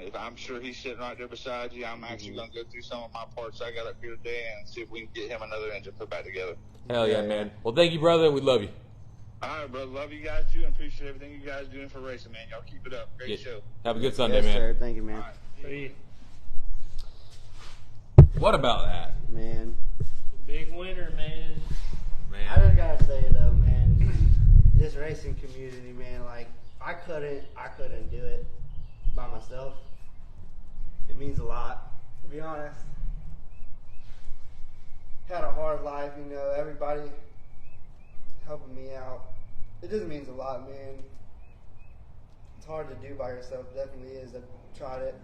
if I'm sure he's sitting right there beside you. I'm actually going to go through some of my parts I got up here today and see if we can get him another engine put back together. Hell yeah, man. Well, thank you, brother. We love you. All right, brother. Love you guys, too, and appreciate everything you guys are doing for racing, man. Y'all keep it up. Great show. Have a good Sunday, Yes, man. sir. Thank you, man. Hey, What about that? Man. big winner, man. I just gotta say though, man, this racing community, man, like I couldn't do it by myself. It means a lot, to be honest. Had a hard life, you know, everybody helping me out. It just means a lot, man. It's hard to do by yourself, definitely is. I tried it.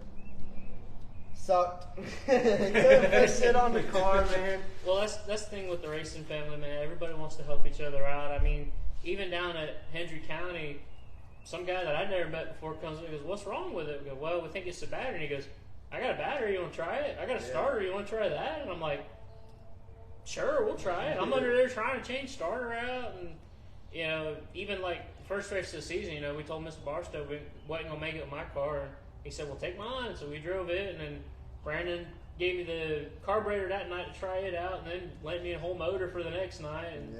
Sucked. Couldn't put shit on the car, man. Well, that's the thing with the racing family, man. Everybody wants to help each other out. I mean, even down at Hendry County, some guy that I'd never met before comes in and goes, "What's wrong with it?" We go, "Well, we think it's the battery." And he goes, "I got a battery. You want to try it? I got a starter. You want to try that?" And I'm like, "Sure, we'll try it." I'm under there trying to change starter out, and you know, even like first race of the season, you know, we told Mr. Barstow we wasn't gonna make it with my car, and he said, "Well, take mine." So we drove it, and then Brandon gave me the carburetor that night to try it out, and then lent me a whole motor for the next night. And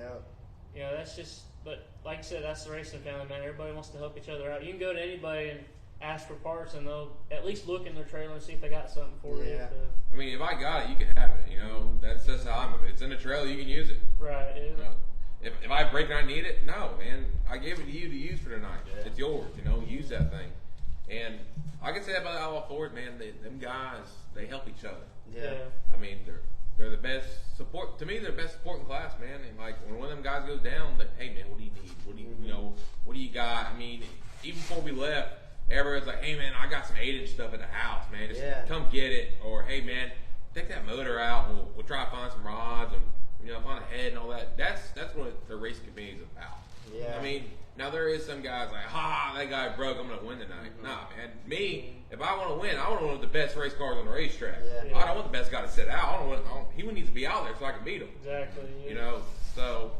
you know, that's just. But like I said, that's the racing family, man. Everybody wants to help each other out. You can go to anybody and ask for parts, and they'll at least look in their trailer and see if they got something for you. I mean, if I got it, you can have it. You know, that's how I'm. If it's in the trailer, you can use it. Right. Yeah. You know, if I break it and I need it, no, man. I gave it to you to use for tonight. Yeah. It's yours. You know, use that thing. And I can say that about the Outlaw Ford, man. Them guys, they help each other. Yeah. I mean, they're the best support. To me, they're the best support in class, man. And like when one of them guys goes down, like, hey man, what do you need? What do you, you know? What do you got? I mean, even before we left, everybody's like, hey man, I got some 8-inch stuff at the house, man. Just come get it. Or hey man, take that motor out, and we'll try to find some rods and you know find a head and all that. That's what the racing community is about. Yeah. I mean, now there is some guys like, that guy broke, I'm gonna win tonight. Nah, man. Me, if I want to win, I want to win with the best race cars on the racetrack. Yeah. I don't want the best guy to sit out. He needs to be out there so I can beat him. Exactly. Yeah. You know, so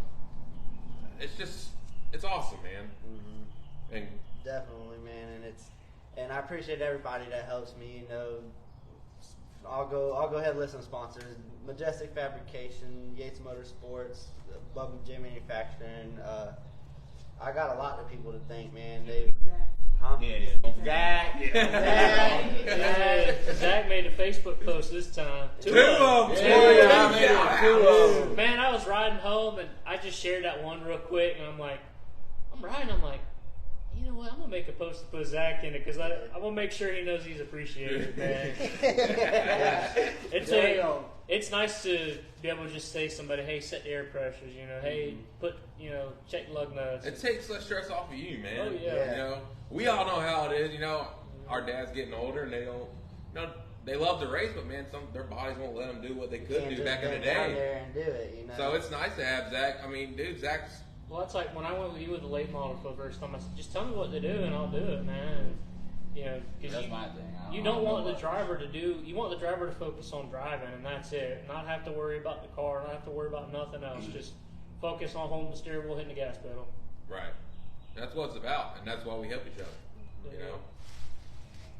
it's awesome, man. And Definitely, man, and I appreciate everybody that helps me. You know, I'll go ahead and list some sponsors: Majestic Fabrication, Yates Motorsports, Bubba Gym Manufacturing. I got a lot of people to thank, man. Jack. Zach made a Facebook post this time. Two of them. Yeah, I made it 2 of them. Man, I was riding home and I just shared that one real quick, and I'm like, I'm like, you know what? I'm gonna make a post to put Zach in it because I want to make sure he knows he's appreciated, man. It's nice to be able to just say to somebody, hey, set the air pressures, you know, hey, check lug nuts. It takes the stress off of you, man. Oh, yeah. You know, we all know how it is. You know, our dad's getting older and they don't. You know, they love to race, but man, their bodies won't let them do what they could do back in the Down day. there and do it, you know. So it's nice to have Zach. I mean, dude, Zach's. Well, that's like when I went with you with the late model for the first time. I said, just tell me what to do and I'll do it, man. And, you know, because That's my thing. you don't want the driver to do. You want the driver to focus on driving, and that's it. Not have to worry about the car. Not have to worry about nothing else. Just focus on holding the steering wheel, hitting the gas pedal. Right. That's what it's about, and that's why we help each other. You know.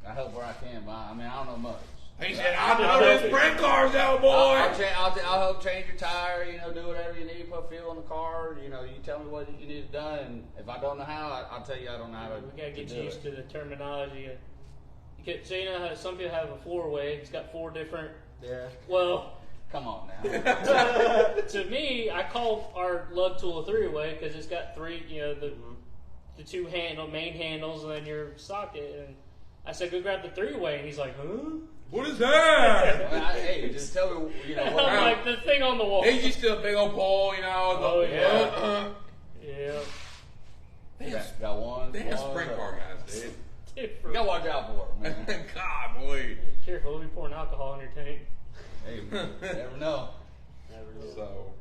I help where I can, but I mean, I don't know much. He said, "I know this sprint car's out, boy." I'll help change your tire, you know, do whatever you need, put fuel in the car, you know, you tell me what you need done, and if I don't know how, I'll tell you I don't know how to We gotta get do you used it. to the terminology. So you know how some people have a 4-way. It's got 4 different. Yeah. Well, Come on now. to me, I call our lug tool a 3-way because it's got 3. You know, the 2 main handles, and then your socket. And I said, go grab the 3-way, and he's like, huh? What is that? Hey, just tell me, you know, what I'm like, the thing on the wall. He's used to a big old pole, you know. Oh, yeah. Yeah. got one. They have sprint car guys, dude. You gotta watch out for it, man. God, boy. Careful, we'll be pouring alcohol in your tank. Hey, you never know. So,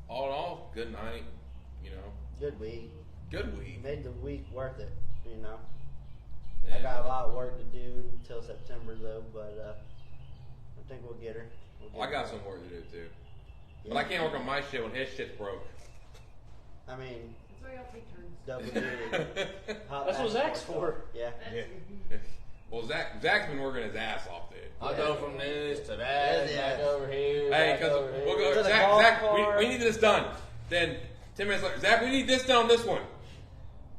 all in all, good night. You know, Good week. good week. Made the week worth it, you know. I And, got a lot of work to do until September though, but I think we'll get her. I got some work to do too, but I can't work on my shit when his shit's broke. I mean, That's why y'all take turns. double duty. That's what Zach's for. Yeah. Well, Zach's been working his ass off, dude. I'll go from this to that, Yeah. back over here. Hey, back because over here. we'll go. To the Zach, golf Zach, cart. we need this done. Then 10 minutes later, Zach, we need this done on this one.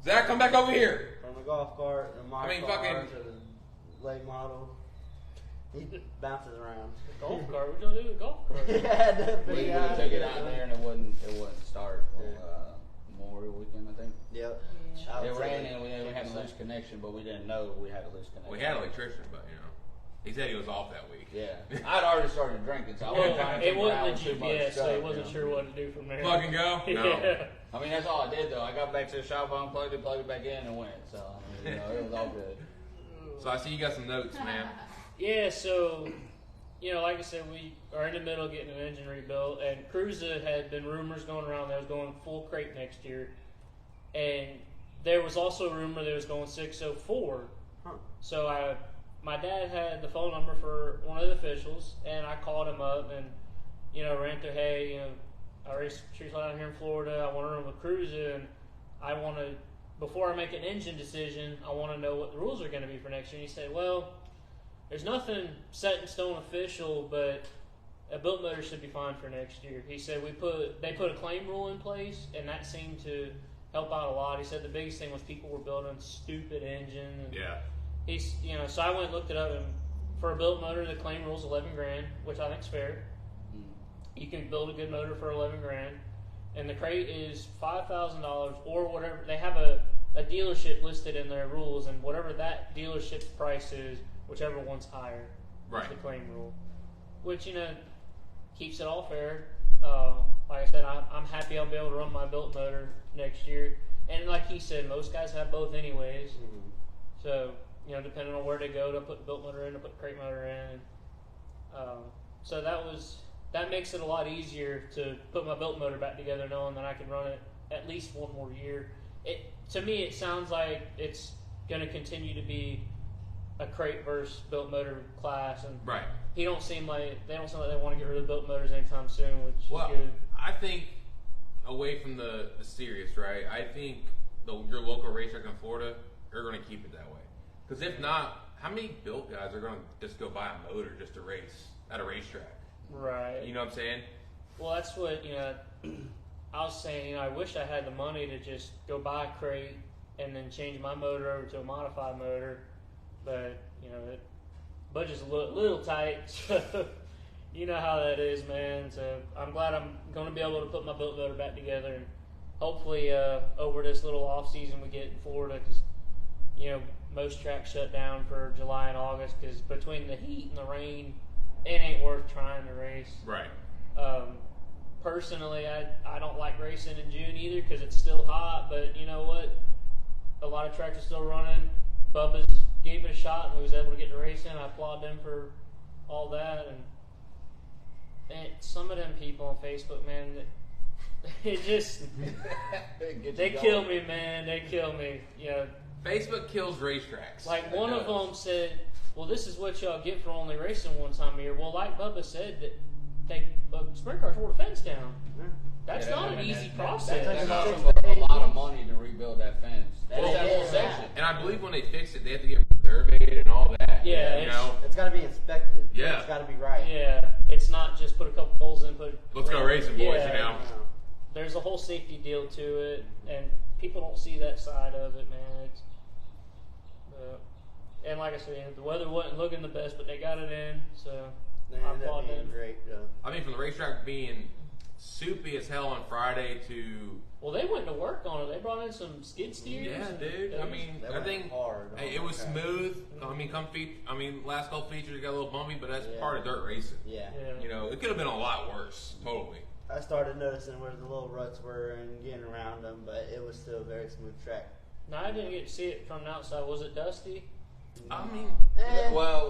Zach, come back over here. From the golf cart to my I mean, car fucking- to the late model. He bounces around. Golf cart. What y'all do with golf cart? Yeah, the We big took it out there and it wouldn't start. Memorial weekend, I think. Yep. It ran and we had a loose connection, but we didn't know we had a loose connection. We had an electrician, but you know, he said he was off that week. Yeah, I'd already started drinking, so I wasn't trying to It take wasn't around the too much GPS, so stuff, he wasn't you know. sure what to do from there. Plug and go? No. Yeah. I mean, that's all I did though. I got back to the shop, unplugged it, plugged it back in, and went. So I mean, you know, it was all good. So I see you got some notes, man. Yeah, so, you know, like I said, we are in the middle of getting an engine rebuilt, and Cruza had been rumors going around that was going full crate next year, and there was also a rumor that it was going 604. Huh. So my dad had the phone number for one of the officials, and I called him up and, you know, ran through, hey, you know, I race street down here in Florida, I want to run with Cruza, and I want to, before I make an engine decision, I want to know what the rules are going to be for next year. And he said, well, there's nothing set in stone official, but a built motor should be fine for next year. He said they put a claim rule in place, and that seemed to help out a lot. He said the biggest thing was people were building stupid engines. And Yeah. he's, you know, so I went and looked it up, and for a built motor, the claim rule is $11,000, which I think is fair. You can build a good motor for $11,000, and the crate is $5,000 or whatever. They have a dealership listed in their rules, and whatever that dealership's price is, whichever one's higher, Right. is the claim rule. Which, you know, keeps it all fair. Like I said, I'm happy I'll be able to run my built motor next year. And like he said, most guys have both anyways. Mm-hmm. So, you know, depending on where they go, they'll put the built motor in, they'll put the crate motor in. So that makes it a lot easier to put my built motor back together knowing that I can run it at least one more year. To me, it sounds like it's going to continue to be a crate versus built motor class, and Right. they don't seem like they want to get rid of built motors anytime soon, which Well, is good. I think away from the serious, right? I think your local racetrack in Florida are going to keep it that way. Because if not, how many built guys are going to just go buy a motor just to race at a racetrack? Right. You know what I'm saying? Well, that's what, you know, I was saying, you know, I wish I had the money to just go buy a crate and then change my motor over to a modified motor, but, you know, budget's a little tight. So you know how that is, man. So I'm glad I'm going to be able to put my built motor back together, and hopefully over this little off season we get in Florida, because most tracks shut down for July and August, because between the heat and the rain, it ain't worth trying to race. Right. Personally, I don't like racing in June either, because it's still hot. But you know what? A lot of tracks are still running. Bubba's gave it a shot and we was able to get to racing. I applaud them for all that. And some of them people on Facebook, man, it just they kill me, man. They kill me. Facebook kills racetracks. Like one of them said, "Well, this is what y'all get for only racing one time a year." Well, like Bubba said, that sprint cars tore the fence down. That's not an easy process. That costs a lot of money to rebuild that fence. That whole section. And I believe when they fix it, they have to get surveyed and all that. Yeah, it's got to be inspected. Yeah. It's got to be right. Yeah, it's not just put a couple holes in, let's go racing, boys. Yeah, there's a whole safety deal to it, and people don't see that side of it, man. And like I said, the weather wasn't looking the best, but they got it in, so I applaud them. Great, I mean, from the racetrack being soupy as hell on Friday to... Well, they went to work on it. They brought in some skid steers. Yeah, dude. I mean, I think it was smooth. I mean, last couple features got a little bumpy, but that's part of dirt racing. Yeah. It could have been a lot worse. Totally. I started noticing where the little ruts were and getting around them, but it was still a very smooth track. No, I didn't get to see it from the outside. Was it dusty? I mean,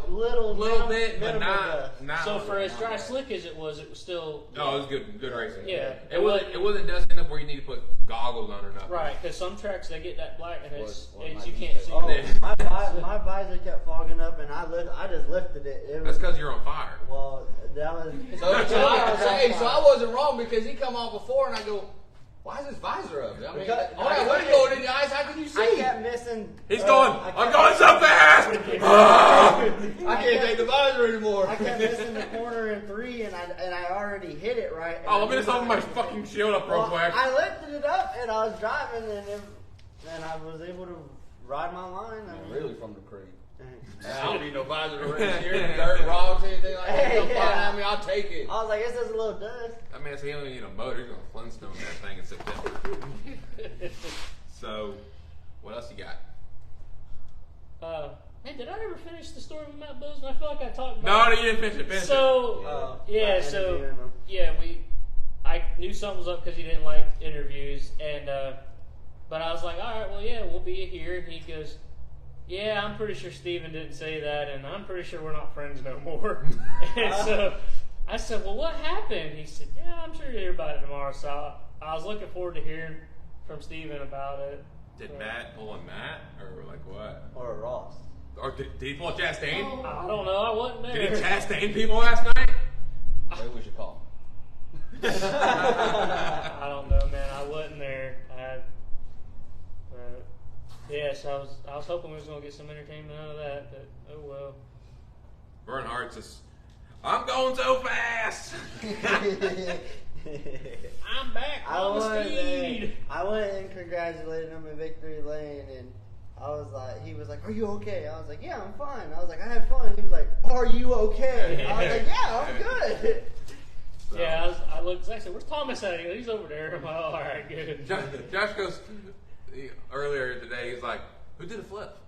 little bit, but not. So for as dry slick as it was still. No, it was good racing. Yeah, it wasn't dusty enough where you need to put goggles on or nothing. Right, because some tracks they get that black and it's you can't see. My visor kept fogging up, and I just lifted it. That's because you're on fire. Well, that was. So I wasn't wrong, because he come on before, and I go, why is his visor up? I mean, what are you going in the eyes? How can you see? I kept missing. He's going. I'm going so fast. I can't take the visor anymore. I kept missing the corner in 3, and I already hit it right. Let me just open my fucking shield up real quick. I lifted it up, and I was driving, and I was able to ride my line. Really from the creek. I don't need no visor to race here. Dirt, rocks, anything like that. Come find at me, I'll take it. I was like, this is a little dust. I mean, he only need a motor. He's going to Flintstone that thing in September. So, what else you got? Hey, did I ever finish the story with Matt Bowes? I feel like I talked about No, you didn't finish it. I knew something was up because he didn't like interviews, and but I was like, all right, well, yeah, we'll be here. And he goes, yeah, I'm pretty sure Steven didn't say that, and I'm pretty sure we're not friends no more. And so I said, well, what happened? He said, yeah, I'm sure you'll hear about it tomorrow. So I was looking forward to hearing from Steven about it. Did Matt pull a Matt, or like what? Or a Ross. Or did he pull a Chastain? I don't know. I wasn't there. Did he Chastain people last night? Maybe we should call him. I don't know, man. I wasn't there. Yes, I was hoping we was gonna get some entertainment out of that, but oh well. Vernon Hart says, "I'm going so fast." I'm back on the speed. I went and congratulated him in victory lane, and he was like, "Are you okay?" I was like, "Yeah, I'm fine." I was like, "I had fun." He was like, "Are you okay?" I was like, "Yeah, I'm good." So. Yeah, I looked. I said, "Where's Thomas at?" He goes, "He's over there." I'm like, all right, good. Josh goes earlier today. He's like, "Who did a flip?"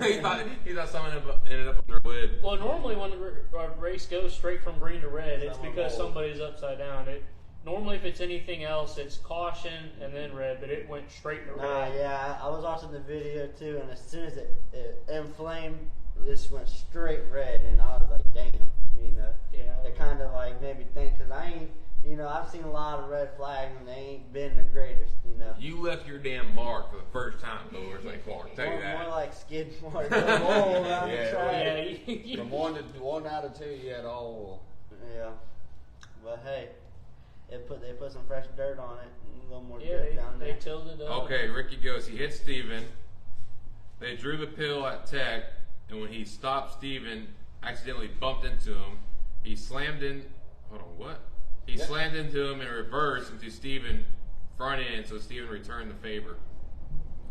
he thought someone ended up on their lid. Well, normally when a race goes straight from green to red, it's because somebody's upside down. Normally, if it's anything else, it's caution and then red, but it went straight to red. Yeah, I was watching the video too, and as soon as it inflamed, it just went straight red, and I was like, damn, Yeah. It kind of like made me think, because I ain't, I've seen a lot of red flags, and they ain't been the greatest, You left your damn mark for the first time, Lewis Lake Park. I'll tell you that. More like skid marks all around the track. Yeah. From 1 out of 2, you had all. Yeah, but hey. They put some fresh dirt on it, and a little more grip down there. They tilled it up. Okay, Ricky goes, he hit Steven. They drew the pill at Tech, and when he stopped Steven, accidentally bumped into him. He slammed in, slammed into him in reverse into Steven front end, so Steven returned the favor.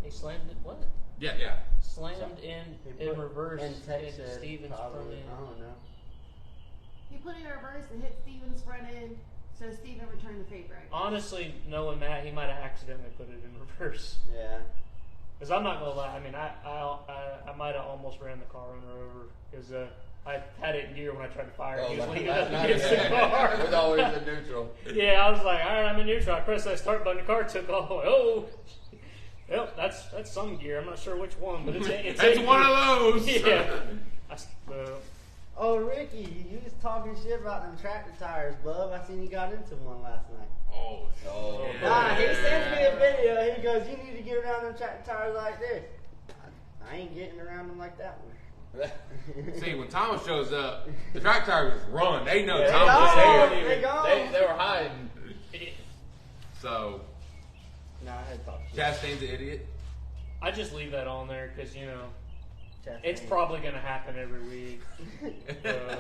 He slammed it, what? Yeah. Slammed in reverse And Tech into said Stevens' front probably, end. I don't know. He put it in reverse and hit Steven's front end, so Steven returned the favor. I guess. Honestly, knowing Matt, he might have accidentally put it in reverse. Yeah. Because I'm not gonna lie, I mean, I might have almost ran the car runner over because I had it in gear when I tried to fire. He was leaning up against the car. It was always in neutral. Yeah, I was like, all right, I'm in neutral. I pressed that start button, the car took off. I'm like, oh, well, that's some gear. I'm not sure which one, but it's That's one of those. Yeah. Oh, Ricky, you was talking shit about them tractor tires, bub. I seen you got into one last night. Oh, yeah. Nah, he sent me a video. He goes, "You need to get around them tractor tires like this." I ain't getting around them like that one. See, when Thomas shows up, the track tires run. They know Yeah, Thomas is they here. gone. They were hiding. So, Nah, I had to talk shit. Chastain's an idiot. I just leave that on there because, Chastain. it's probably going to happen every week.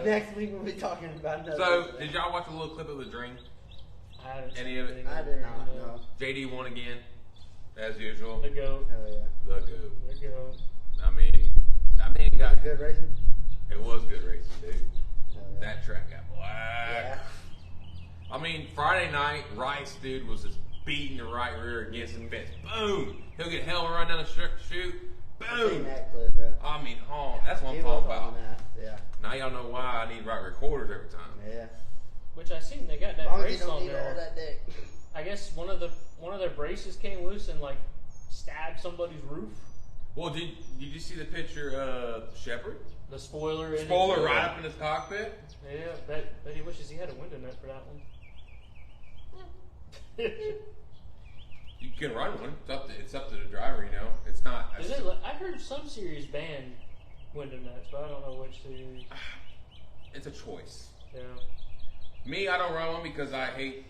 Next week we'll be talking about another. So, did y'all watch a little clip of the drink? I haven't Any seen of it? anything. I did not know. JD won again, as usual. The GOAT. Hell yeah. The goat. The GOAT. I mean, got Good racing. it was good racing, dude. Hell yeah. That track got black. Yeah. I mean, Friday night, Rice, dude, was just beating the right rear against the fence. Boom! He'll get hell run down the chute. I seen Boom! that clip, bro. I mean, that's what He I'm was talking about. on that. Yeah. Now y'all know why I need right recorders every time. Yeah. Which I seen they got As that long as you brace don't on need all there. that dick. I guess one of their braces came loose and like stabbed somebody's roof. Well, did you see the picture of Shepard? The spoiler. in it. Spoiler right up in his cockpit. Yeah, bet he wishes he had a window net for that one. You can run one. It's up to the driver, you know. It's not. Is it? I heard some series banned window nets, but I don't know which series. It's a choice. Yeah. Me, I don't run one because I hate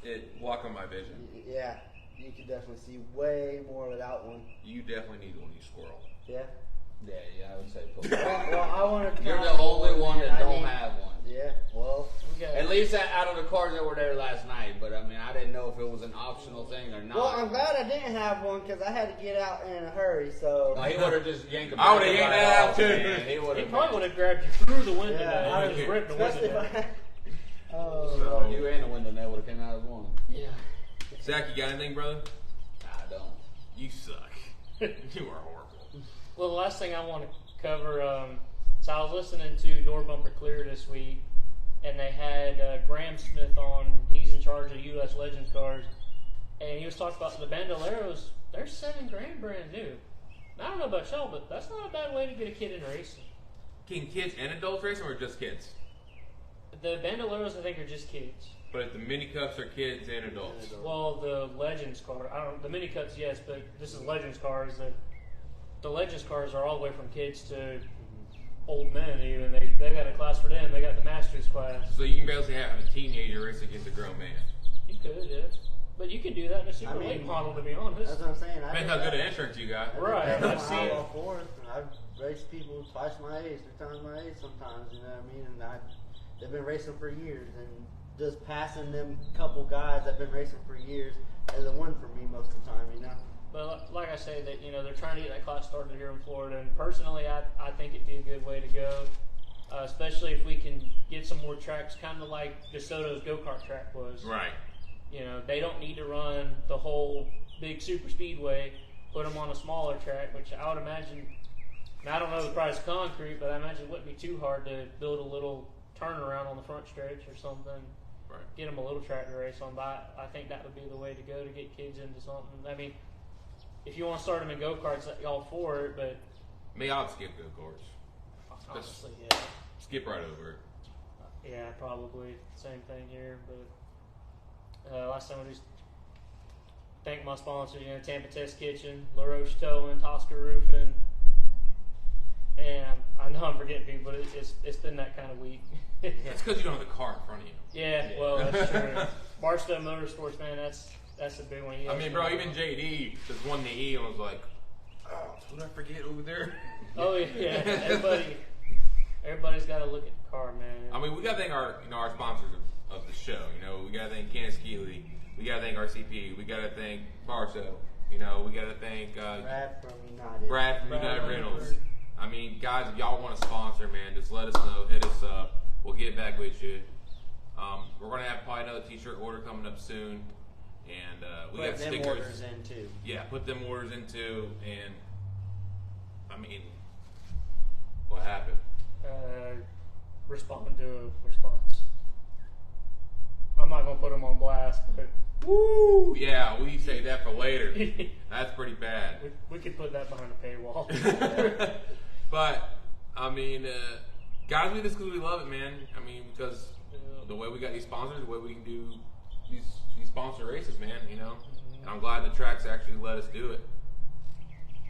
it blocking my vision. Yeah. You could definitely see way more without one. You definitely need one, you squirrel. Yeah. Yeah, I would say pull. Well, I want to. You're the only one that don't have one. Yeah. Well. We got, At least out of the cars that were there last night, but I mean, I didn't know if it was an optional thing or not. Well, I'm glad I didn't have one because I had to get out in a hurry. So. No, he would have just yanked him. I would've yanked that out, too. He he probably would have grabbed you through the window Yeah, net I and just ripped the window Especially if net. I. Oh. So- You and the window net would have came out as one. Yeah. Zach, you got anything, brother? I don't. You suck. You are horrible. Well, the last thing I want to cover, so I was listening to Door Bumper Clear this week, and they had Graham Smith on. He's in charge of U.S. Legends cars, and he was talking about the Bandoleros. They're $7,000 brand new. Now, I don't know about y'all, but that's not a bad way to get a kid into racing. Can kids and adults race them or just kids? The Bandoleros, I think, are just kids. But the mini cups are kids and adults. Well, the Legends car, the mini cups, yes, but this is Legends cars. The Legends cars are all the way from kids to old men. Even they got a class for them. They got the Masters class. So you can basically have a teenager race against a grown man. You could, yeah, but you could do that in a super late model. To be honest, That's what I'm saying. Depends how good an insurance you got. Right. I've I've seen- all four. I've raced people twice my age, 3 times my age sometimes. You know what I mean? And they've been racing for years, and just passing them couple guys that've been racing for years is a win for me most of the time. You know. but like I say, that they're trying to get that class started here in Florida, and personally, I think it'd be a good way to go, especially if we can get some more tracks, kind of like DeSoto's go-kart track was. Right. They don't need to run the whole big super speedway. Put them on a smaller track, which I would imagine. I don't know the price of concrete, but I imagine it wouldn't be too hard to build a little turnaround on the front stretch or something. Right. Get them a little track to race on. But I think that would be the way to go to get kids into something. I mean, if you want to start them in go-karts, y'all for it, but Me, I'd skip go-karts. honestly, yeah. Skip right over it. Yeah, probably. Same thing here, but last time I just thank my sponsors, Tampa Test Kitchen, LaRoche Towing, Tosca Roofing, and I know I'm forgetting people, but it's been that kind of week. That's because you don't have the car in front of you. Yeah, well, that's true. Barstow Motorsports, man, that's a big one. I mean, bro, even JD just won the E and was like, oh, who did I forget over there? Oh, yeah. Everybody's got to look at the car, man. I mean, we got to thank our sponsors of the show. We got to thank Candace Keeley. We got to thank RCP. We got to thank Barstow. You know, we got to thank Brad from United. Brad from United Brad Rentals. Rentals. I mean, guys, if y'all want to sponsor, man, just let us know. Hit us up. We'll get back with you. We're going to have probably another t-shirt order coming up soon. And we Put got them stickers. orders in too. Yeah, put them orders in too. And, I mean, what happened? Respond to a response. I'm not gonna put them on blast, but Woo! Yeah, we say that for later. That's pretty bad. we could put that behind a paywall. But, I mean, guys, we do this because we love it, man. I mean, because the way we got these sponsors, the way we can do these sponsor races, man, you know. And I'm glad the tracks actually let us do it.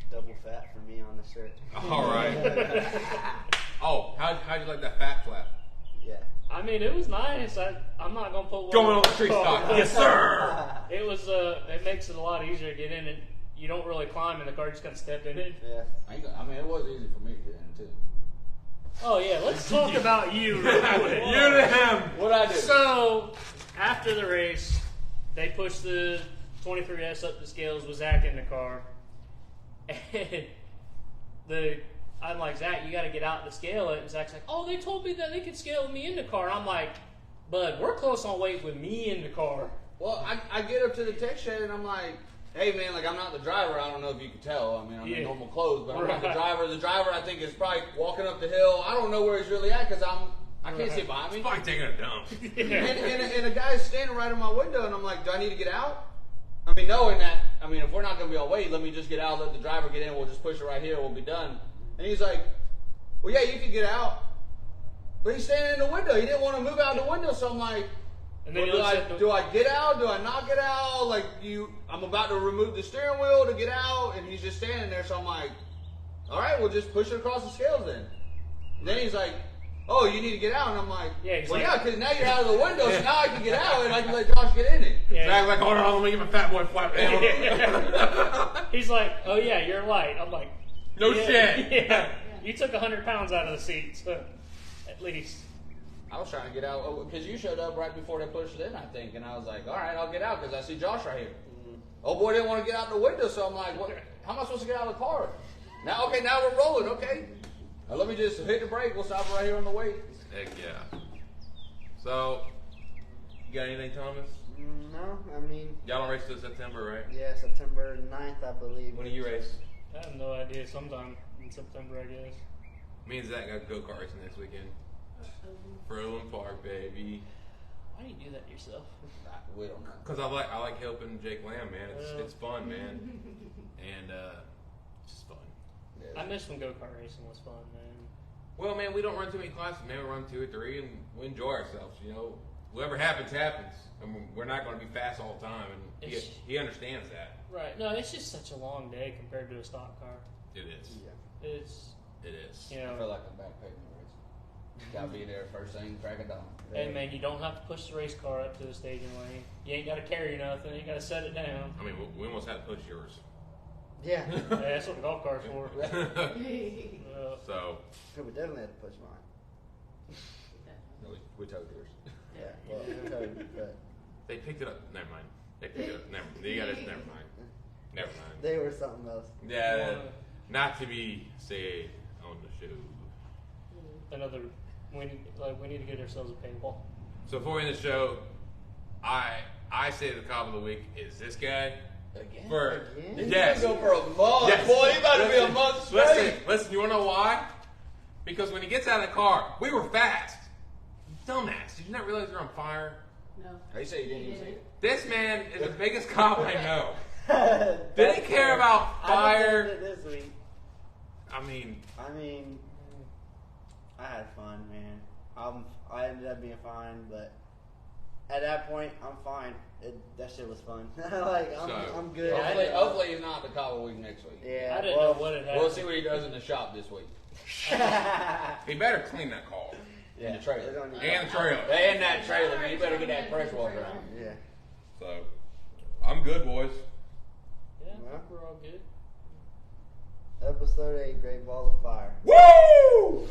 Double fat for me on the shirt. All right. Oh, how'd you like that fat flap? Yeah. I mean, it was nice. I'm not gonna put one Going on the street stock. Yes, sir. It was. It makes it a lot easier to get in, and you don't really climb in the car. You just kind of step in it. Yeah. I mean, it was easy for me to get in too. Oh yeah, let's talk about you real quick. You to him. What'd I do? So after the race, they pushed the 23S up the scales with Zach in the car, and I'm like, Zach, you got to get out to scale it. And Zach's like, oh, they told me that they could scale me in the car. I'm like, bud, we're close on weight with me in the car. Well, I get up to the tech shed and I'm like, hey man, like I'm not the driver. I don't know if you can tell. I mean, I'm in normal clothes, but I'm not the driver. The driver, I think, is probably walking up the hill. I don't know where he's really at because I can't see behind me. He's probably taking a dump. And a guy's standing right in my window, and I'm like, do I need to get out? I mean, knowing that, I mean, if we're not going to be on weight, let me just get out, let the driver get in. We'll just push it right here. We'll be done. And he's like, well, yeah, you can get out. But he's standing in the window. He didn't want to move out the window, so I'm like, And then well, do I get out? Do I not get out? Like, I'm about to remove the steering wheel to get out, and he's just standing there, so I'm like, all right, we'll just push it across the scales then. And then he's like, oh, you need to get out, and I'm like, yeah, because now you're out of the window, so now I can get out, and I can let Josh get in it. Yeah. Zach's like, hold on, let me get my fat boy flap down. He's like, oh yeah, you're light. I'm like, No shit. Yeah, you took 100 pounds out of the seat, so at least. I was trying to get out, because you showed up right before they pushed it in, I think, and I was like, all right, I'll get out, because I see Josh right here. Oh boy didn't want to get out the window, so I'm like, what? How am I supposed to get out of the car? Now we're rolling, okay. Now let me just hit the brake, we'll stop right here on the way. Heck yeah. So, you got anything, Thomas? No, I mean, Y'all don't race till September, right? yeah, September 9th, I believe. When do you race? I have no idea. Sometime in September, I guess. Me and Zach got go-kart racing this weekend. Furlong Park, baby. Why do you do that to yourself? We don't know. Cause I like helping Jake Lamb, man. It's fun, man, and it's just fun. Yeah. I miss when go-kart racing was fun, man. Well, man, we don't run too many classes, man. We run 2 or 3, and we enjoy ourselves. You know, whatever happens, happens. I mean, we're not going to be fast all the time, and he understands that. Right. No, it's just such a long day compared to a stock car. It is. Yeah. It is. You I feel know, like I'm backpacking the race. Gotta be there first thing, crack of dawn. hey man, you don't have to push the race car up to the staging lane. You ain't got to carry nothing. You got to set it down. I mean, we almost had to push yours. Yeah. Yeah, that's what the golf car's for. So, We definitely had to push mine. No, we towed yours. Yeah, well, but they picked it up. Never mind. They picked it up. Never mind. Never mind. they were something else. Yeah, not to be said on the show. Another, we need to get ourselves a paintball. So before we end the show, I say the cop of the week is this guy. Again? Again? Yes. Go for a month. Yes. Boy, you about to be a month straight. Listen, you wanna know why? Because when he gets out of the car, we were fast. Dumbass, did you not realize you're on fire? No. How you say you didn't even see it? This man is the biggest cop I know. Did he care about I fire? deserved it this week. I mean, I had fun, man. I ended up being fine, but at that point, I'm fine. That shit was fun. I'm good. Hopefully he's not the cop of the week next week. Yeah. I didn't know what had happened. We'll see what he does in the shop this week. he better clean that car. Yeah. And the trailer. They're gonna- And the trailer. And that trailer, man. You better get that pressure washer out. Yeah. So, I'm good, boys. Yeah, Well. we're all good. Episode 8, Great Ball of Fire. Woo!